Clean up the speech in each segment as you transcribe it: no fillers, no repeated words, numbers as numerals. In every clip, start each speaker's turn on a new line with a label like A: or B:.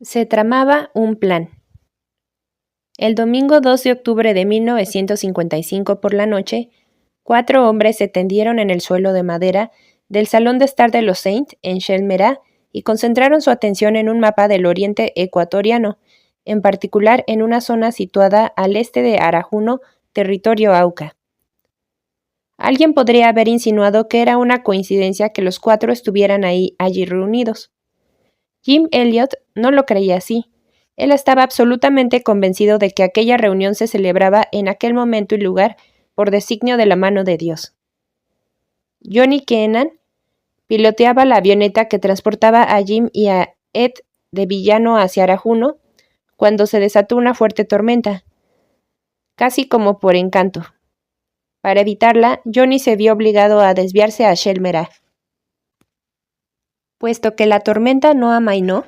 A: Se tramaba un plan. El domingo 2 de octubre de 1955 por la noche, 4 hombres se tendieron en el suelo de madera del salón de estar de los Saint en Shelmerá y concentraron su atención en un mapa del oriente ecuatoriano, en particular en una zona situada al este de Arajuno, territorio Auca. Alguien podría haber insinuado que era una coincidencia que los 4 estuvieran allí reunidos. Jim Elliot no lo creía así. Él estaba absolutamente convencido de que aquella reunión se celebraba en aquel momento y lugar por designio de la mano de Dios. Johnny Keenan piloteaba la avioneta que transportaba a Jim y a Ed de Villano hacia Arajuno cuando se desató una fuerte tormenta, casi como por encanto. Para evitarla, Johnny se vio obligado a desviarse a Shelmerá. Puesto que la tormenta no amainó,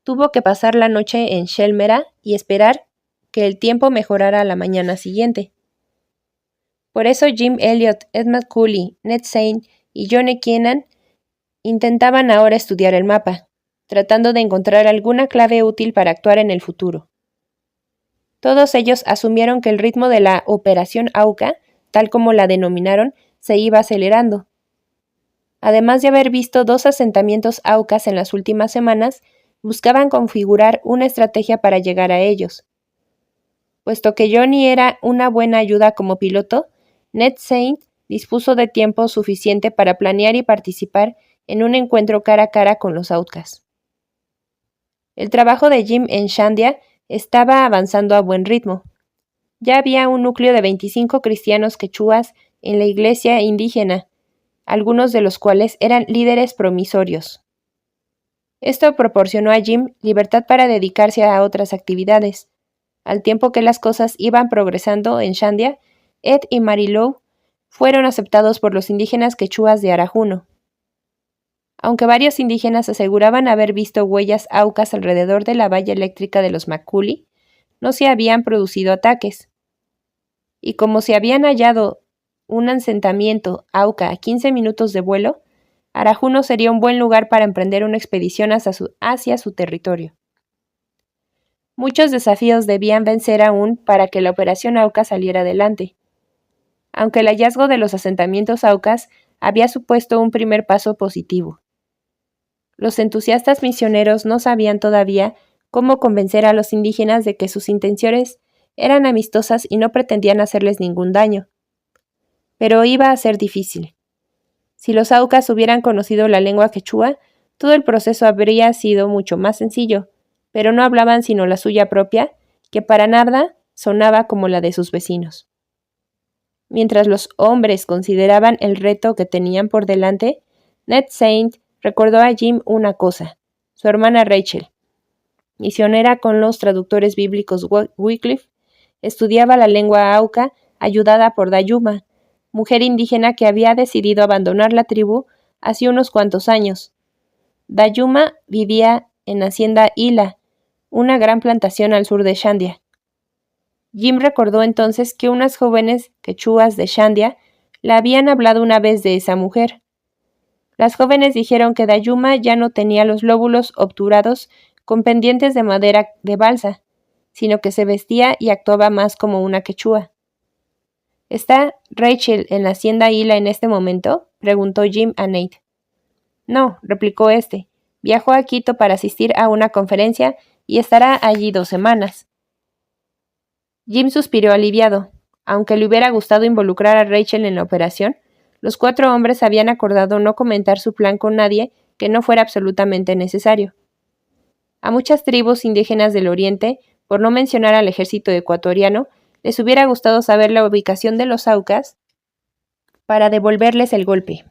A: tuvo que pasar la noche en Shelmerá y esperar que el tiempo mejorara a la mañana siguiente. Por eso Jim Elliot, Ed McCulley, Ned Saint y Johnny Keenan intentaban ahora estudiar el mapa, tratando de encontrar alguna clave útil para actuar en el futuro. Todos ellos asumieron que el ritmo de la Operación Auca, tal como la denominaron, se iba acelerando. Además de haber visto 2 asentamientos Aucas en las últimas semanas, buscaban configurar una estrategia para llegar a ellos. Puesto que Johnny era una buena ayuda como piloto, Ned Saint dispuso de tiempo suficiente para planear y participar en un encuentro cara a cara con los Aucas. El trabajo de Jim en Shandia estaba avanzando a buen ritmo. Ya había un núcleo de 25 cristianos quechuas en la iglesia indígena, algunos de los cuales eran líderes promisorios. Esto proporcionó a Jim libertad para dedicarse a otras actividades. Al tiempo que las cosas iban progresando en Shandia, Ed y Mary Lou fueron aceptados por los indígenas quechuas de Arajuno. Aunque varios indígenas aseguraban haber visto huellas aucas alrededor de la valla eléctrica de los Macaulay, no se habían producido ataques. Y como se habían hallado un asentamiento auca a 15 minutos de vuelo, Arajuno sería un buen lugar para emprender una expedición hacia su territorio. Muchos desafíos debían vencer aún para que la operación Auca saliera adelante. Aunque el hallazgo de los asentamientos aucas había supuesto un primer paso positivo. Los entusiastas misioneros no sabían todavía cómo convencer a los indígenas de que sus intenciones eran amistosas y no pretendían hacerles ningún daño. Pero iba a ser difícil. Si los aucas hubieran conocido la lengua quechua, todo el proceso habría sido mucho más sencillo, pero no hablaban sino la suya propia, que para nada sonaba como la de sus vecinos. Mientras los hombres consideraban el reto que tenían por delante, Ned Saint recordó a Jim una cosa: su hermana Rachel, misionera con los traductores bíblicos Wycliffe, estudiaba la lengua auca ayudada por Dayuma, mujer indígena que había decidido abandonar la tribu hace unos cuantos años. Dayuma vivía en Hacienda Hila, una gran plantación al sur de Shandia. Jim recordó entonces que unas jóvenes quechuas de Shandia le habían hablado una vez de esa mujer. Las jóvenes dijeron que Dayuma ya no tenía los lóbulos obturados con pendientes de madera de balsa, sino que se vestía y actuaba más como una quechua. ¿Está Rachel en la hacienda Hila en este momento?, preguntó Jim a Nate. No, replicó este. Viajó a Quito para asistir a una conferencia y estará allí 2 semanas. Jim suspiró aliviado. Aunque le hubiera gustado involucrar a Rachel en la operación, los 4 hombres habían acordado no comentar su plan con nadie que no fuera absolutamente necesario. A muchas tribus indígenas del Oriente, por no mencionar al ejército ecuatoriano, les hubiera gustado saber la ubicación de los aucas para devolverles el golpe.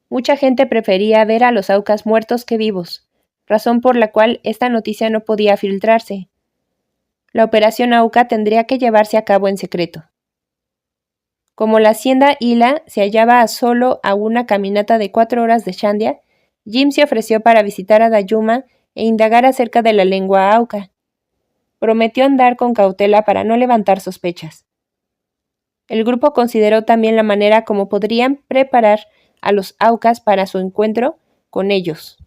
A: Mucha gente prefería ver a los aucas muertos que vivos, razón por la cual esta noticia no podía filtrarse. La operación Auca tendría que llevarse a cabo en secreto. Como la hacienda Hila se hallaba solo a una caminata de 4 horas de Shandia, Jim se ofreció para visitar a Dayuma e indagar acerca de la lengua auca. Prometió andar con cautela para no levantar sospechas. El grupo consideró también la manera como podrían preparar a los aucas para su encuentro con ellos.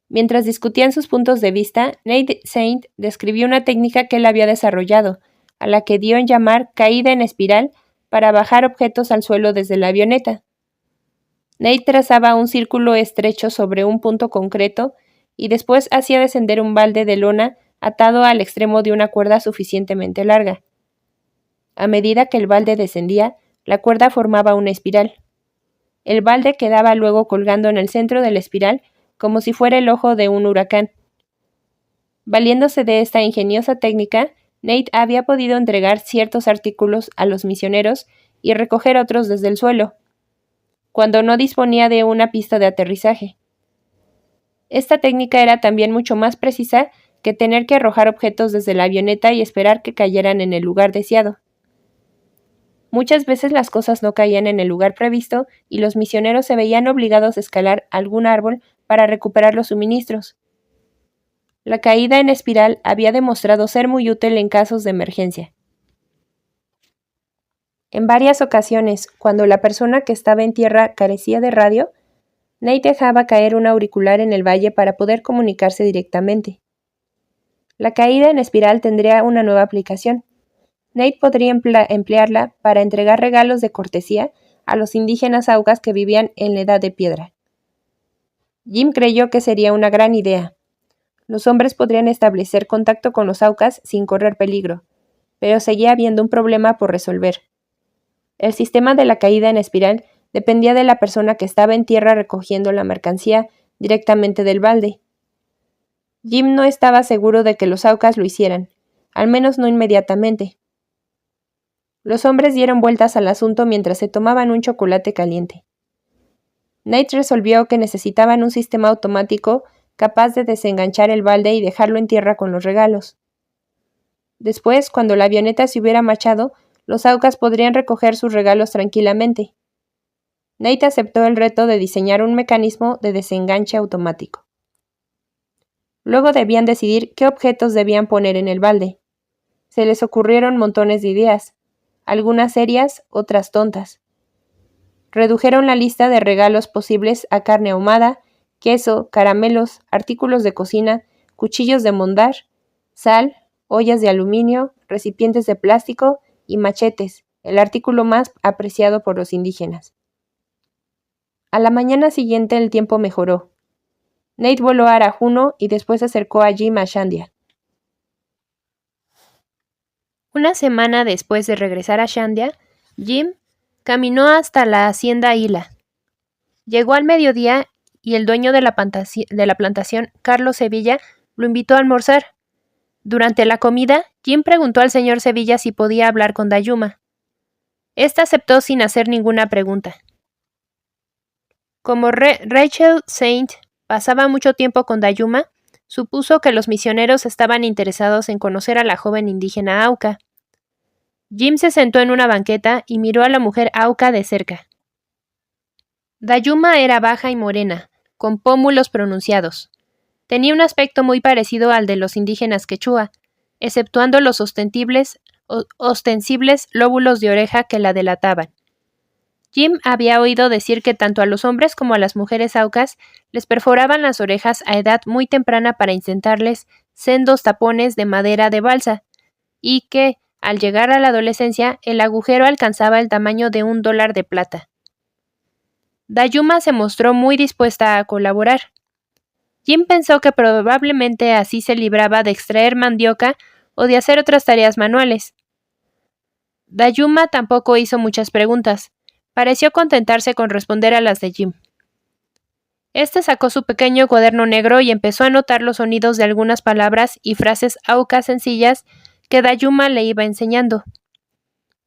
A: Mientras discutían sus puntos de vista, Nate Saint describió una técnica que él había desarrollado, a la que dio en llamar caída en espiral, para bajar objetos al suelo desde la avioneta. Nate trazaba un círculo estrecho sobre un punto concreto y después hacía descender un balde de lona atado al extremo de una cuerda suficientemente larga. A medida que el balde descendía, la cuerda formaba una espiral. El balde quedaba luego colgando en el centro de la espiral como si fuera el ojo de un huracán. Valiéndose de esta ingeniosa técnica, Nate había podido entregar ciertos artículos a los misioneros y recoger otros desde el suelo, cuando no disponía de una pista de aterrizaje. Esta técnica era también mucho más precisa que tener que arrojar objetos desde la avioneta y esperar que cayeran en el lugar deseado. Muchas veces las cosas no caían en el lugar previsto y los misioneros se veían obligados a escalar algún árbol para recuperar los suministros. La caída en espiral había demostrado ser muy útil en casos de emergencia. En varias ocasiones, cuando la persona que estaba en tierra carecía de radio, Nate dejaba caer un auricular en el valle para poder comunicarse directamente. La caída en espiral tendría una nueva aplicación. Nate podría emplearla para entregar regalos de cortesía a los indígenas aucas que vivían en la Edad de Piedra. Jim creyó que sería una gran idea. Los hombres podrían establecer contacto con los aucas sin correr peligro, pero seguía habiendo un problema por resolver. El sistema de la caída en espiral dependía de la persona que estaba en tierra recogiendo la mercancía directamente del balde. Jim no estaba seguro de que los aucas lo hicieran, al menos no inmediatamente. Los hombres dieron vueltas al asunto mientras se tomaban un chocolate caliente. Nate resolvió que necesitaban un sistema automático capaz de desenganchar el balde y dejarlo en tierra con los regalos. Después, cuando la avioneta se hubiera marchado, los aucas podrían recoger sus regalos tranquilamente. Nate aceptó el reto de diseñar un mecanismo de desenganche automático. Luego debían decidir qué objetos debían poner en el balde. Se les ocurrieron montones de ideas, algunas serias, otras tontas. Redujeron la lista de regalos posibles a carne ahumada, queso, caramelos, artículos de cocina, cuchillos de mondar, sal, ollas de aluminio, recipientes de plástico y machetes, el artículo más apreciado por los indígenas. A la mañana siguiente el tiempo mejoró. Nate voló a Arajuno y después se acercó a Jim a Shandia. Una semana después de regresar a Shandia, Jim caminó hasta la hacienda Hila. Llegó al mediodía y el dueño de la plantación, Carlos Sevilla, lo invitó a almorzar. Durante la comida, Jim preguntó al señor Sevilla si podía hablar con Dayuma. Ésta aceptó sin hacer ninguna pregunta. Como Rachel Saint pasaba mucho tiempo con Dayuma, supuso que los misioneros estaban interesados en conocer a la joven indígena Auca. Jim se sentó en una banqueta y miró a la mujer Auca de cerca. Dayuma era baja y morena, con pómulos pronunciados. Tenía un aspecto muy parecido al de los indígenas quechua, exceptuando los ostensibles lóbulos de oreja que la delataban. Jim había oído decir que tanto a los hombres como a las mujeres aucas les perforaban las orejas a edad muy temprana para intentarles sendos tapones de madera de balsa, y que, al llegar a la adolescencia, el agujero alcanzaba el tamaño de $1 de plata. Dayuma se mostró muy dispuesta a colaborar. Jim pensó que probablemente así se libraba de extraer mandioca o de hacer otras tareas manuales. Dayuma tampoco hizo muchas preguntas. Pareció contentarse con responder a las de Jim. Este sacó su pequeño cuaderno negro y empezó a anotar los sonidos de algunas palabras y frases aucas sencillas que Dayuma le iba enseñando.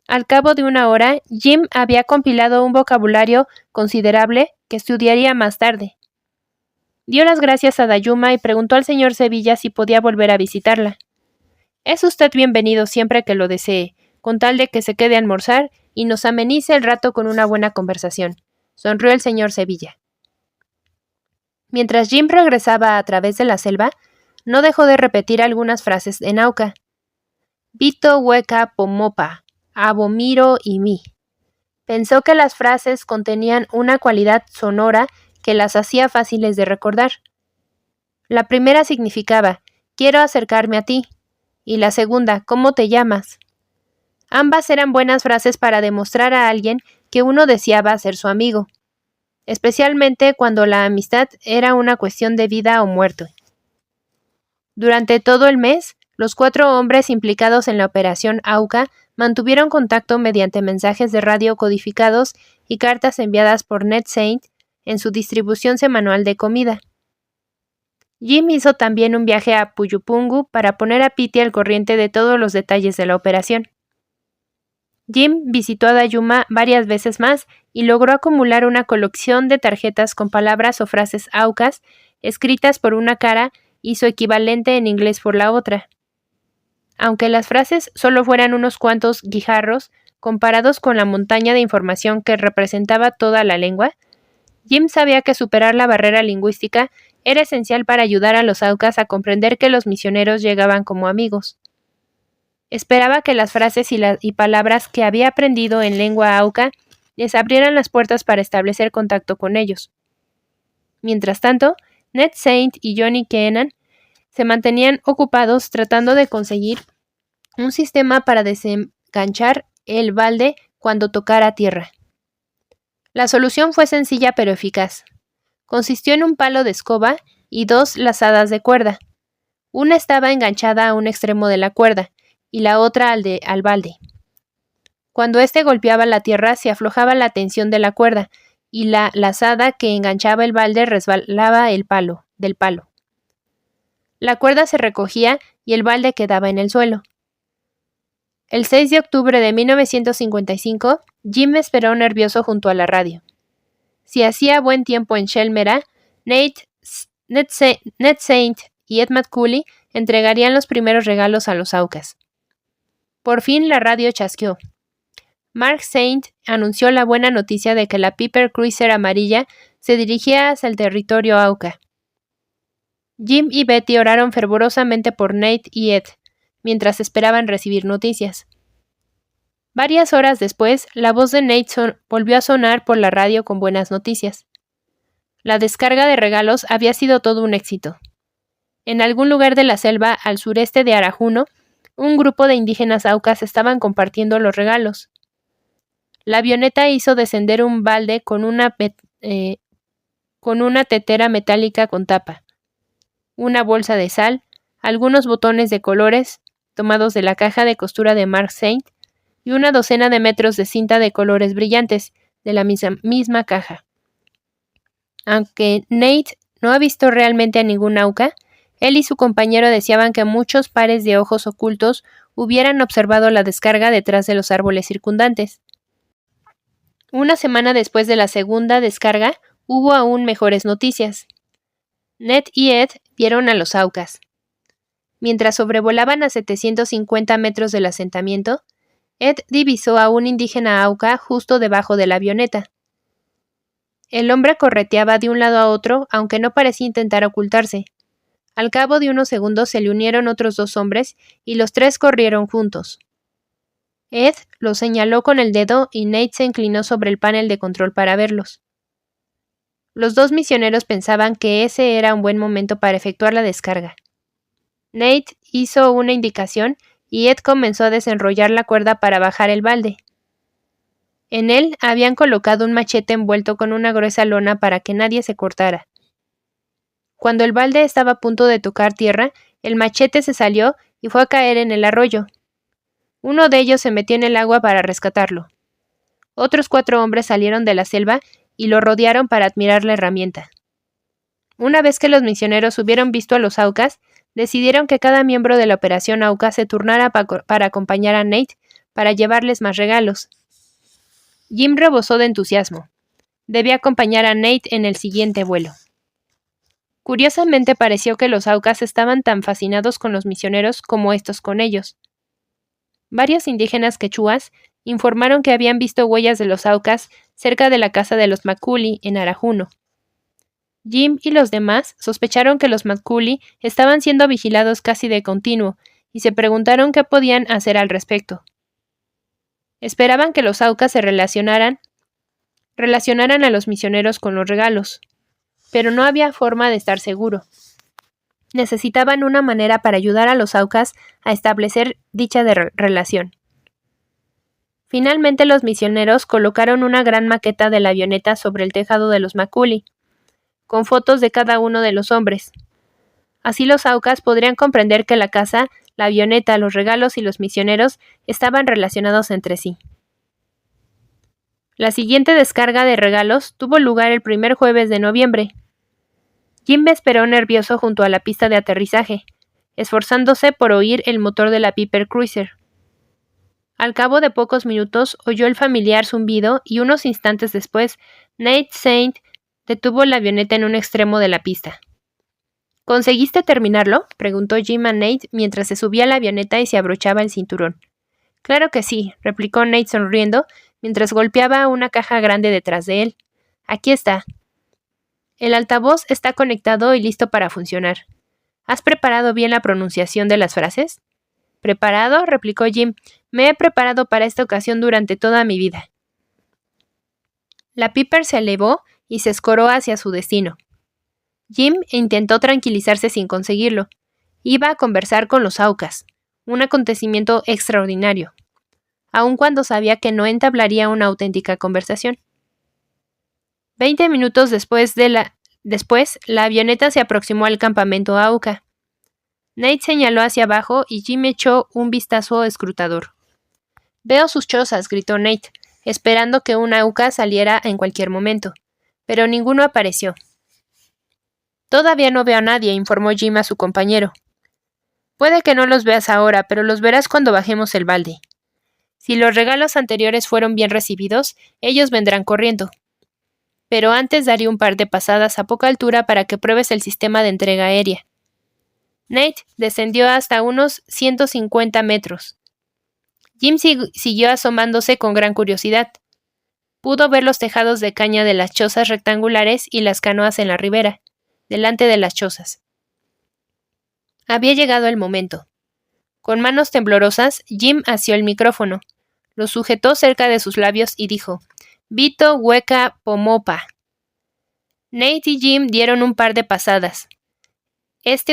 A: Al cabo de una hora, Jim había compilado un vocabulario considerable que estudiaría más tarde. Dio las gracias a Dayuma y preguntó al señor Sevilla si podía volver a visitarla. «Es usted bienvenido siempre que lo desee, con tal de que se quede a almorzar y nos amenice el rato con una buena conversación», sonrió el señor Sevilla. Mientras Jim regresaba a través de la selva, no dejó de repetir algunas frases en auca. «Vito hueca pomopa, abomiro y mi». Pensó que las frases contenían una cualidad sonora que las hacía fáciles de recordar. La primera significaba, quiero acercarme a ti, y la segunda, ¿cómo te llamas? Ambas eran buenas frases para demostrar a alguien que uno deseaba ser su amigo, especialmente cuando la amistad era una cuestión de vida o muerte. Durante todo el mes, los 4 hombres implicados en la operación AUCA mantuvieron contacto mediante mensajes de radio codificados y cartas enviadas por Ned Saint en su distribución semanal de comida. Jim hizo también un viaje a Puyupungu para poner a Petey al corriente de todos los detalles de la operación. Jim visitó a Dayuma varias veces más y logró acumular una colección de tarjetas con palabras o frases aucas escritas por una cara y su equivalente en inglés por la otra. Aunque las frases solo fueran unos cuantos guijarros comparados con la montaña de información que representaba toda la lengua, Jim sabía que superar la barrera lingüística era esencial para ayudar a los aucas a comprender que los misioneros llegaban como amigos. Esperaba que las frases y palabras que había aprendido en lengua auca les abrieran las puertas para establecer contacto con ellos. Mientras tanto, Ned Saint y Johnny Kennan se mantenían ocupados tratando de conseguir un sistema para desenganchar el balde cuando tocara tierra. La solución fue sencilla pero eficaz. Consistió en un palo de escoba y 2 lazadas de cuerda. Una estaba enganchada a un extremo de la cuerda y la otra al balde. Cuando éste golpeaba la tierra se aflojaba la tensión de la cuerda y la lazada que enganchaba el balde resbalaba del palo. La cuerda se recogía y el balde quedaba en el suelo. El 6 de octubre de 1955, Jim esperó nervioso junto a la radio. Si hacía buen tiempo en Shelmera, Ned Saint y Ed McCully entregarían los primeros regalos a los aucas. Por fin la radio chasqueó. Mark Saint anunció la buena noticia de que la Piper Cruiser amarilla se dirigía hacia el territorio auca. Jim y Betty oraron fervorosamente por Nate y Ed, mientras esperaban recibir noticias. Varias horas después, la voz de Nate volvió a sonar por la radio con buenas noticias. La descarga de regalos había sido todo un éxito. En algún lugar de la selva al sureste de Arajuno, un grupo de indígenas aucas estaban compartiendo los regalos. La avioneta hizo descender un balde con una tetera metálica con tapa, una bolsa de sal, algunos botones de colores tomados de la caja de costura de Mark Saint y una docena de metros de cinta de colores brillantes de la misma caja. Aunque Nate no ha visto realmente a ningún auca, él y su compañero deseaban que muchos pares de ojos ocultos hubieran observado la descarga detrás de los árboles circundantes. Una semana después de la segunda descarga, hubo aún mejores noticias. Ned y Ed vieron a los aucas. Mientras sobrevolaban a 750 metros del asentamiento, Ed divisó a un indígena auca justo debajo de la avioneta. El hombre correteaba de un lado a otro, aunque no parecía intentar ocultarse. Al cabo de unos segundos se le unieron otros 2 hombres y los 3 corrieron juntos. Ed los señaló con el dedo y Nate se inclinó sobre el panel de control para verlos. Los 2 misioneros pensaban que ese era un buen momento para efectuar la descarga. Nate hizo una indicación y Ed comenzó a desenrollar la cuerda para bajar el balde. En él habían colocado un machete envuelto con una gruesa lona para que nadie se cortara. Cuando el balde estaba a punto de tocar tierra, el machete se salió y fue a caer en el arroyo. Uno de ellos se metió en el agua para rescatarlo. Otros 4 hombres salieron de la selva y lo rodearon para admirar la herramienta. Una vez que los misioneros hubieron visto a los aucas, decidieron que cada miembro de la operación auca se turnara para acompañar a Nate para llevarles más regalos. Jim rebosó de entusiasmo. Debía acompañar a Nate en el siguiente vuelo. Curiosamente pareció que los aucas estaban tan fascinados con los misioneros como estos con ellos. Varios indígenas quechuas informaron que habían visto huellas de los aucas cerca de la casa de los McCully en Arajuno. Jim y los demás sospecharon que los McCully estaban siendo vigilados casi de continuo y se preguntaron qué podían hacer al respecto. Esperaban que los aucas se relacionaran a los misioneros con los regalos, pero no había forma de estar seguro. necesitaban una manera para ayudar a los Aucas a establecer dicha relación. Finalmente los misioneros colocaron una gran maqueta de la avioneta sobre el tejado de los Macaulay, con fotos de cada uno de los hombres. Así los Aucas podrían comprender que la casa, la avioneta, los regalos y los misioneros estaban relacionados entre sí. La siguiente descarga de regalos tuvo lugar el primer jueves de noviembre. Jim esperó nervioso junto a la pista de aterrizaje, esforzándose por oír el motor de la Piper Cruiser. Al cabo de pocos minutos oyó el familiar zumbido y unos instantes después, Nate Saint detuvo la avioneta en un extremo de la pista. ¿Conseguiste terminarlo?, preguntó Jim a Nate mientras se subía a la avioneta y se abrochaba el cinturón. Claro que sí, replicó Nate sonriendo mientras golpeaba una caja grande detrás de él. Aquí está. El altavoz está conectado y listo para funcionar. ¿Has preparado bien la pronunciación de las frases? ¿Preparado?, replicó Jim. Me he preparado para esta ocasión durante toda mi vida. La Piper se elevó y se escoró hacia su destino. Jim intentó tranquilizarse sin conseguirlo. Iba a conversar con los Aucas, un acontecimiento extraordinario, aun cuando sabía que no entablaría una auténtica conversación. 20 minutos después, la avioneta se aproximó al campamento Auca. Nate señaló hacia abajo y Jim echó un vistazo escrutador. «Veo sus chozas», gritó Nate, esperando que un Auca saliera en cualquier momento, pero ninguno apareció. «Todavía no veo a nadie», informó Jim a su compañero. «Puede que no los veas ahora, pero los verás cuando bajemos el balde. Si los regalos anteriores fueron bien recibidos, ellos vendrán corriendo. Pero antes daré un par de pasadas a poca altura para que pruebes el sistema de entrega aérea». Nate descendió hasta unos 150 metros. Jim siguió asomándose con gran curiosidad. Pudo ver los tejados de caña de las chozas rectangulares y las canoas en la ribera, delante de las chozas. Había llegado el momento. Con manos temblorosas, Jim asió el micrófono, lo sujetó cerca de sus labios y dijo: «Vito hueca pomopa». Nate y Jim dieron un par de pasadas.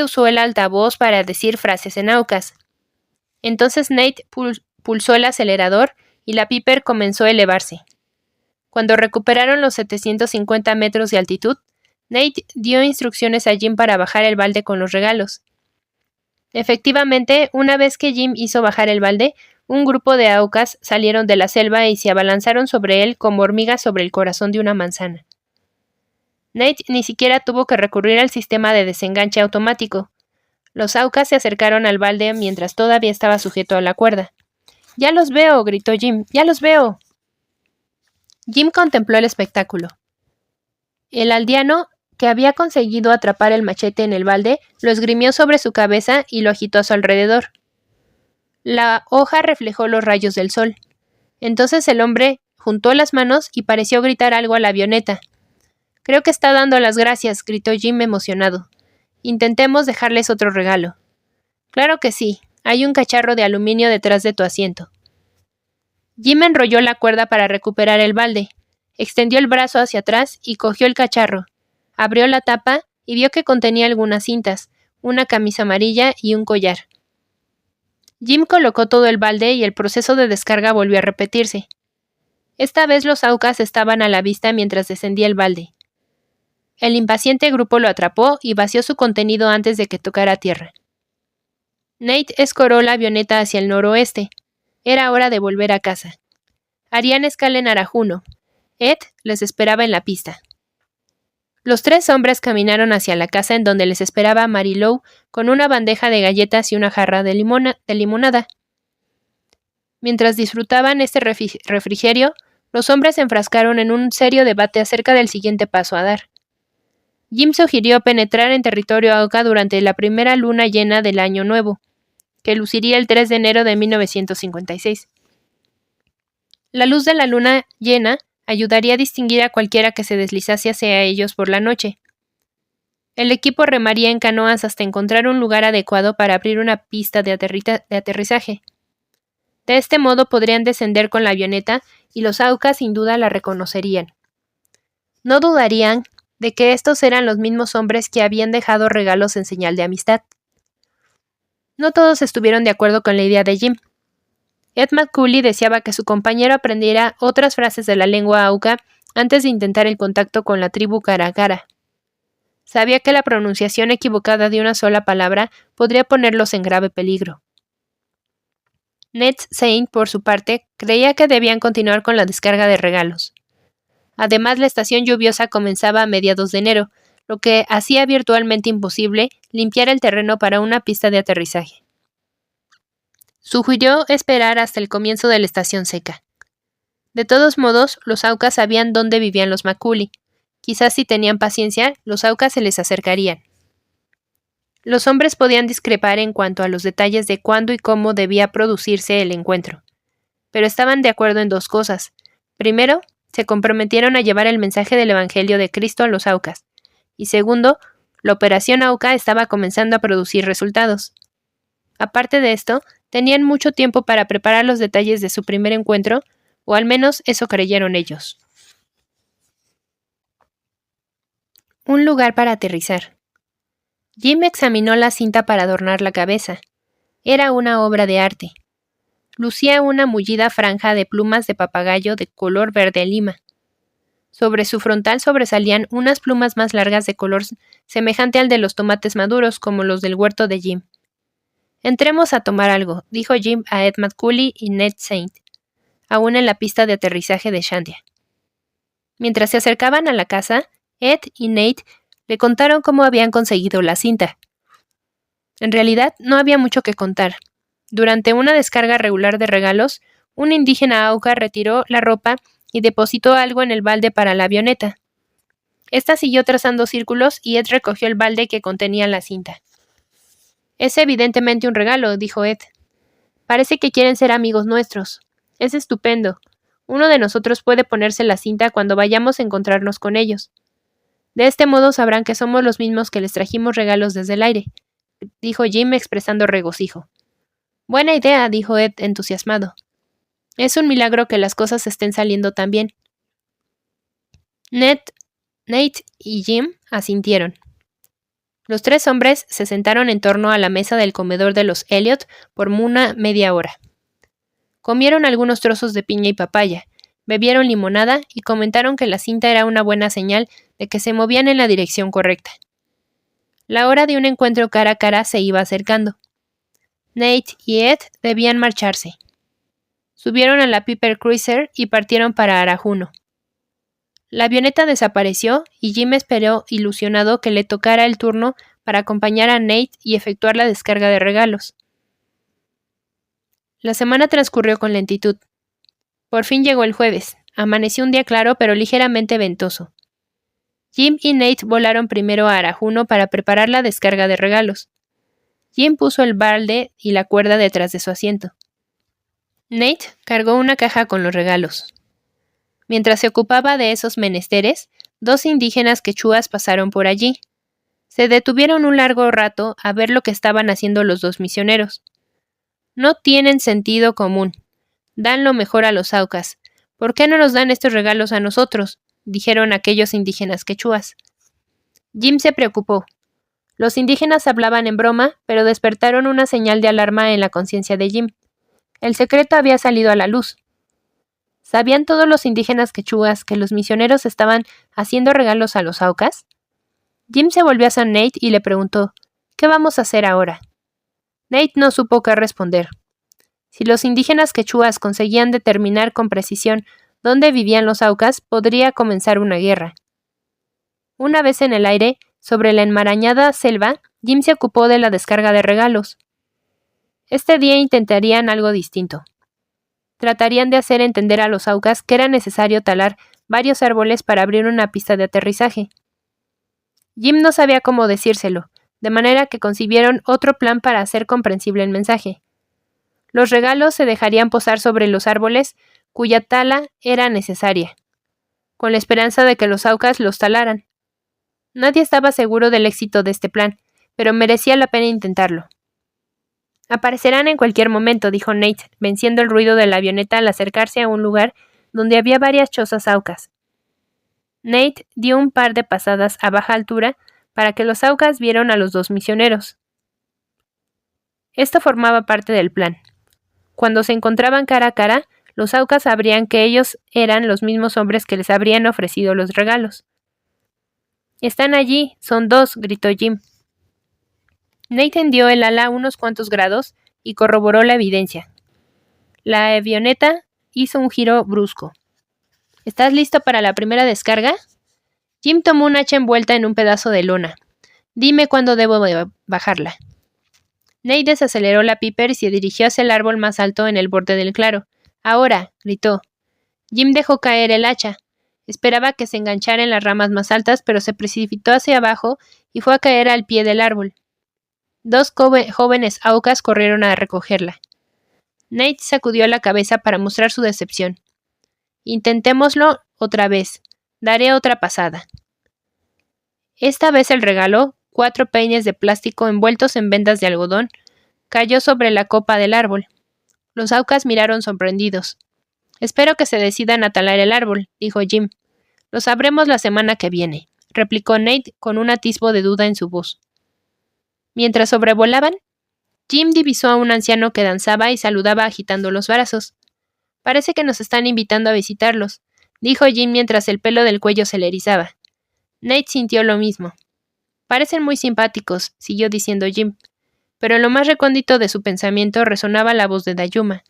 A: Usó el altavoz para decir frases en Aucas. Entonces Nate pulsó el acelerador y la Piper comenzó a elevarse. Cuando recuperaron los 750 metros de altitud, Nate dio instrucciones a Jim para bajar el balde con los regalos. Efectivamente, una vez que Jim hizo bajar el balde, un grupo de Aucas salieron de la selva y se abalanzaron sobre él como hormigas sobre el corazón de una manzana. Nate ni siquiera tuvo que recurrir al sistema de desenganche automático. Los Aucas se acercaron al balde mientras todavía estaba sujeto a la cuerda. «¡Ya los veo!», gritó Jim. «¡Ya los veo!». Jim contempló el espectáculo. El aldeano, que había conseguido atrapar el machete en el balde, lo esgrimió sobre su cabeza y lo agitó a su alrededor. La hoja reflejó los rayos del sol. Entonces el hombre juntó las manos y pareció gritar algo a la avioneta. «Creo que está dando las gracias», gritó Jim emocionado. «Intentemos dejarles otro regalo». «Claro que sí. Hay un cacharro de aluminio detrás de tu asiento». Jim enrolló la cuerda para recuperar el balde, extendió el brazo hacia atrás y cogió el cacharro. Abrió la tapa y vio que contenía algunas cintas, una camisa amarilla y un collar. Jim colocó todo el balde y el proceso de descarga volvió a repetirse. Esta vez los Aucas estaban a la vista mientras descendía el balde. El impaciente grupo lo atrapó y vació su contenido antes de que tocara tierra. Nate escoró la avioneta hacia el noroeste. Era hora de volver a casa. Harían escala en Arajuno. Ed les esperaba en la pista. Los tres hombres caminaron hacia la casa en donde les esperaba Mary Lou con una bandeja de galletas y una jarra de limonada. Mientras disfrutaban este refrigerio, los hombres se enfrascaron en un serio debate acerca del siguiente paso a dar. Jim sugirió penetrar en territorio Auca durante la primera luna llena del Año Nuevo, que luciría el 3 de enero de 1956. La luz de la luna llena ayudaría a distinguir a cualquiera que se deslizase hacia ellos por la noche. El equipo remaría en canoas hasta encontrar un lugar adecuado para abrir una pista de aterrizaje. De este modo podrían descender con la avioneta y los Aucas sin duda la reconocerían. No dudarían de que estos eran los mismos hombres que habían dejado regalos en señal de amistad. No todos estuvieron de acuerdo con la idea de Jim. Ed McCully deseaba que su compañero aprendiera otras frases de la lengua auca antes de intentar el contacto con la tribu cara a cara. Sabía que la pronunciación equivocada de una sola palabra podría ponerlos en grave peligro. Ned Saint, por su parte, creía que debían continuar con la descarga de regalos. Además, la estación lluviosa comenzaba a mediados de enero, lo que hacía virtualmente imposible limpiar el terreno para una pista de aterrizaje. Sugirió esperar hasta el comienzo de la estación seca. De todos modos, los aucas sabían dónde vivían los McCully. Quizás si tenían paciencia, los aucas se les acercarían. Los hombres podían discrepar en cuanto a los detalles de cuándo y cómo debía producirse el encuentro, pero estaban de acuerdo en dos cosas. Primero, se comprometieron a llevar el mensaje del Evangelio de Cristo a los aucas, y segundo, la operación auca estaba comenzando a producir resultados. Aparte de esto, tenían mucho tiempo para preparar los detalles de su primer encuentro, o al menos eso creyeron ellos. Un lugar para aterrizar. Jim examinó la cinta para adornar la cabeza. Era una obra de arte. Lucía una mullida franja de plumas de papagayo de color verde lima. Sobre su frontal sobresalían unas plumas más largas de color semejante al de los tomates maduros, como los del huerto de Jim. «Entremos a tomar algo», dijo Jim a Ed McCully y Ned Saint, aún en la pista de aterrizaje de Shandia. Mientras se acercaban a la casa, Ed y Nate le contaron cómo habían conseguido la cinta. En realidad, no había mucho que contar. Durante una descarga regular de regalos, un indígena auca retiró la ropa y depositó algo en el balde para la avioneta. Esta siguió trazando círculos y Ed recogió el balde que contenía la cinta. «Es evidentemente un regalo», dijo Ed. «Parece que quieren ser amigos nuestros. Es estupendo. Uno de nosotros puede ponerse la cinta cuando vayamos a encontrarnos con ellos. De este modo sabrán que somos los mismos que les trajimos regalos desde el aire», dijo Jim expresando regocijo. «Buena idea», dijo Ed entusiasmado. «Es un milagro que las cosas estén saliendo tan bien». Ned, Nate y Jim asintieron. Los tres hombres se sentaron en torno a la mesa del comedor de los Elliot por una media hora. Comieron algunos trozos de piña y papaya, bebieron limonada y comentaron que la cinta era una buena señal de que se movían en la dirección correcta. La hora de un encuentro cara a cara se iba acercando. Nate y Ed debían marcharse. Subieron a la Piper Cruiser y partieron para Arajuno. La avioneta desapareció y Jim esperó ilusionado que le tocara el turno para acompañar a Nate y efectuar la descarga de regalos. La semana transcurrió con lentitud. Por fin llegó el jueves. Amaneció un día claro pero ligeramente ventoso. Jim y Nate volaron primero a Arajuno para preparar la descarga de regalos. Jim puso el balde y la cuerda detrás de su asiento. Nate cargó una caja con los regalos. Mientras se ocupaba de esos menesteres, dos indígenas quechuas pasaron por allí. Se detuvieron un largo rato a ver lo que estaban haciendo los dos misioneros. «No tienen sentido común. Dan lo mejor a los aucas. ¿Por qué no nos dan estos regalos a nosotros?», dijeron aquellos indígenas quechuas. Jim se preocupó. Los indígenas hablaban en broma, pero despertaron una señal de alarma en la conciencia de Jim. El secreto había salido a la luz. ¿Sabían todos los indígenas quechuas que los misioneros estaban haciendo regalos a los aucas? Jim se volvió hacia Nate y le preguntó, «¿Qué vamos a hacer ahora?». Nate no supo qué responder. Si los indígenas quechuas conseguían determinar con precisión dónde vivían los aucas, podría comenzar una guerra. Una vez en el aire, sobre la enmarañada selva, Jim se ocupó de la descarga de regalos. Este día intentarían algo distinto. Tratarían de hacer entender a los aucas que era necesario talar varios árboles para abrir una pista de aterrizaje. Jim no sabía cómo decírselo, de manera que concibieron otro plan para hacer comprensible el mensaje. Los regalos se dejarían posar sobre los árboles cuya tala era necesaria, con la esperanza de que los aucas los talaran. Nadie estaba seguro del éxito de este plan, pero merecía la pena intentarlo. «Aparecerán en cualquier momento», dijo Nate, venciendo el ruido de la avioneta al acercarse a un lugar donde había varias chozas aucas. Nate dio un par de pasadas a baja altura para que los Aucas vieran a los dos misioneros. Esto formaba parte del plan. Cuando se encontraban cara a cara, los Aucas sabrían que ellos eran los mismos hombres que les habrían ofrecido los regalos. «Están allí, son dos», gritó Jim. Nate tendió el ala unos cuantos grados y corroboró la evidencia. La avioneta hizo un giro brusco. «¿Estás listo para la primera descarga?» Jim tomó un hacha envuelta en un pedazo de lona. «Dime cuándo debo bajarla». Nate desaceleró la Piper y se dirigió hacia el árbol más alto en el borde del claro. «Ahora», gritó. Jim dejó caer el hacha. Esperaba que se enganchara en las ramas más altas, pero se precipitó hacia abajo y fue a caer al pie del árbol. Dos jóvenes Aucas corrieron a recogerla. Nate sacudió la cabeza para mostrar su decepción. «Intentémoslo otra vez. Daré otra pasada». Esta vez el regalo, 4 peines de plástico envueltos en vendas de algodón, cayó sobre la copa del árbol. Los Aucas miraron sorprendidos. «Espero que se decidan a talar el árbol», dijo Jim. «Lo sabremos la semana que viene», replicó Nate con un atisbo de duda en su voz. Mientras sobrevolaban, Jim divisó a un anciano que danzaba y saludaba agitando los brazos. «Parece que nos están invitando a visitarlos», dijo Jim mientras el pelo del cuello se le erizaba. Nate sintió lo mismo. «Parecen muy simpáticos», siguió diciendo Jim. Pero en lo más recóndito de su pensamiento resonaba la voz de Dayuma.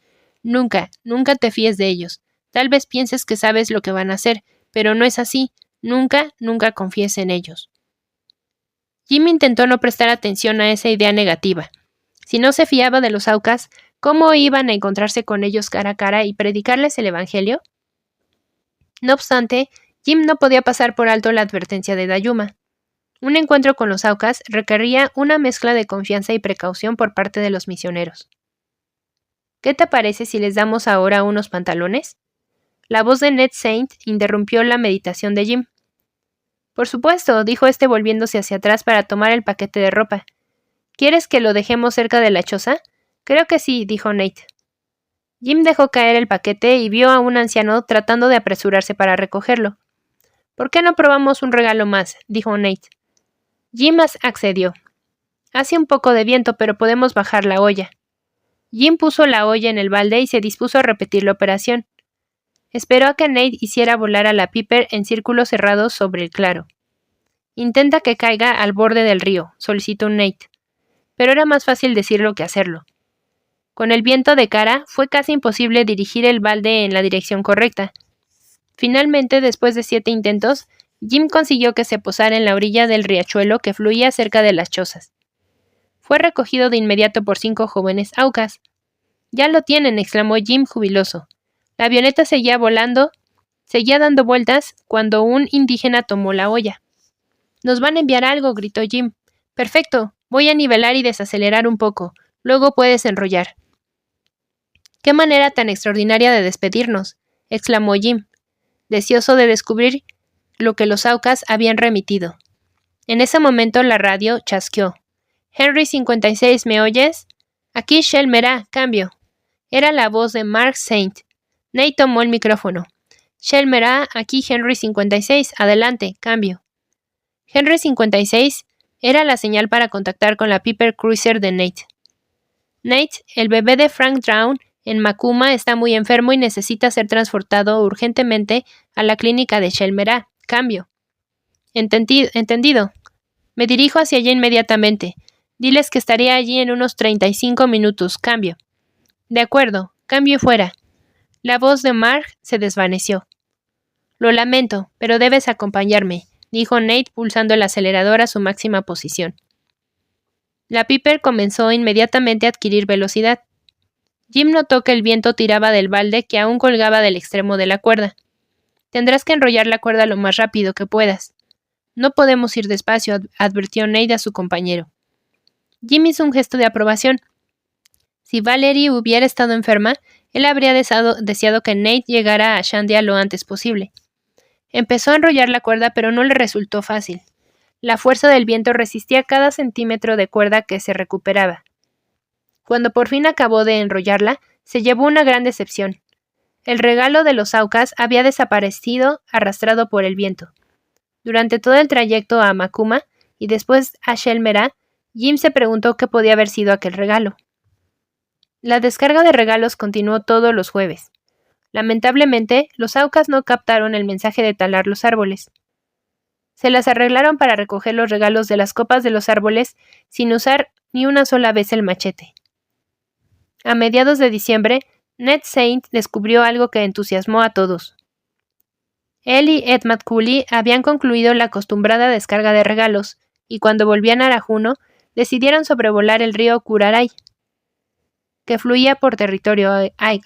A: «Nunca, nunca te fíes de ellos. Tal vez pienses que sabes lo que van a hacer, pero no es así. Nunca, nunca confíes en ellos». Jim intentó no prestar atención a esa idea negativa. Si no se fiaba de los Aucas, ¿cómo iban a encontrarse con ellos cara a cara y predicarles el Evangelio? No obstante, Jim no podía pasar por alto la advertencia de Dayuma. Un encuentro con los Aucas requería una mezcla de confianza y precaución por parte de los misioneros. «¿Qué te parece si les damos ahora unos pantalones?» La voz de Ned Saint interrumpió la meditación de Jim. «Por supuesto», dijo este volviéndose hacia atrás para tomar el paquete de ropa. «¿Quieres que lo dejemos cerca de la choza?» «Creo que sí», dijo Nate. Jim dejó caer el paquete y vio a un anciano tratando de apresurarse para recogerlo. «¿Por qué no probamos un regalo más?», dijo Nate. Jim accedió. «Hace un poco de viento, pero podemos bajar la olla». Jim puso la olla en el balde y se dispuso a repetir la operación. Esperó a que Nate hiciera volar a la Piper en círculos cerrados sobre el claro. «Intenta que caiga al borde del río», solicitó Nate. Pero era más fácil decirlo que hacerlo. Con el viento de cara, fue casi imposible dirigir el balde en la dirección correcta. Finalmente, después de 7 intentos, Jim consiguió que se posara en la orilla del riachuelo que fluía cerca de las chozas. Fue recogido de inmediato por 5 jóvenes Aucas. «Ya lo tienen», exclamó Jim jubiloso. La avioneta seguía dando vueltas cuando un indígena tomó la olla. «Nos van a enviar algo», gritó Jim. «Perfecto, voy a nivelar y desacelerar un poco. Luego puedes enrollar». «¡Qué manera tan extraordinaria de despedirnos!», exclamó Jim, deseoso de descubrir lo que los Aucas habían remitido. En ese momento la radio chasqueó. «Henry 56, ¿me oyes? Aquí Shelmera, cambio». Era la voz de Mark Saint. Nate tomó el micrófono. «Shelmera, aquí Henry 56, adelante, cambio». Henry 56 era la señal para contactar con la Piper Cruiser de Nate. «Nate, el bebé de Frank Drown en Makuma está muy enfermo y necesita ser transportado urgentemente a la clínica de Shelmera. Cambio». Entendido. Me dirijo hacia allá inmediatamente. Diles que estaré allí en unos 35 minutos. Cambio. De acuerdo. Cambio fuera. La voz de Mark se desvaneció. «Lo lamento, pero debes acompañarme», dijo Nate pulsando el acelerador a su máxima posición. La Piper comenzó inmediatamente a adquirir velocidad. Jim notó que el viento tiraba del balde que aún colgaba del extremo de la cuerda. «Tendrás que enrollar la cuerda lo más rápido que puedas». «No podemos ir despacio», advirtió Nate a su compañero. Jim hizo un gesto de aprobación. Si Valerie hubiera estado enferma, él habría deseado que Nate llegara a Shandia lo antes posible. Empezó a enrollar la cuerda, pero no le resultó fácil. La fuerza del viento resistía cada centímetro de cuerda que se recuperaba. Cuando por fin acabó de enrollarla, se llevó una gran decepción. El regalo de los Aucas había desaparecido arrastrado por el viento. Durante todo el trayecto a Macuma y después a Shelmera, Jim se preguntó qué podía haber sido aquel regalo. La descarga de regalos continuó todos los jueves. Lamentablemente, los Aucas no captaron el mensaje de talar los árboles. Se las arreglaron para recoger los regalos de las copas de los árboles sin usar ni una sola vez el machete. A mediados de diciembre, Ned Saint descubrió algo que entusiasmó a todos. Él y Ed McCully habían concluido la acostumbrada descarga de regalos, y cuando volvían a Arajuno, decidieron sobrevolar el río Curaray, que fluía por territorio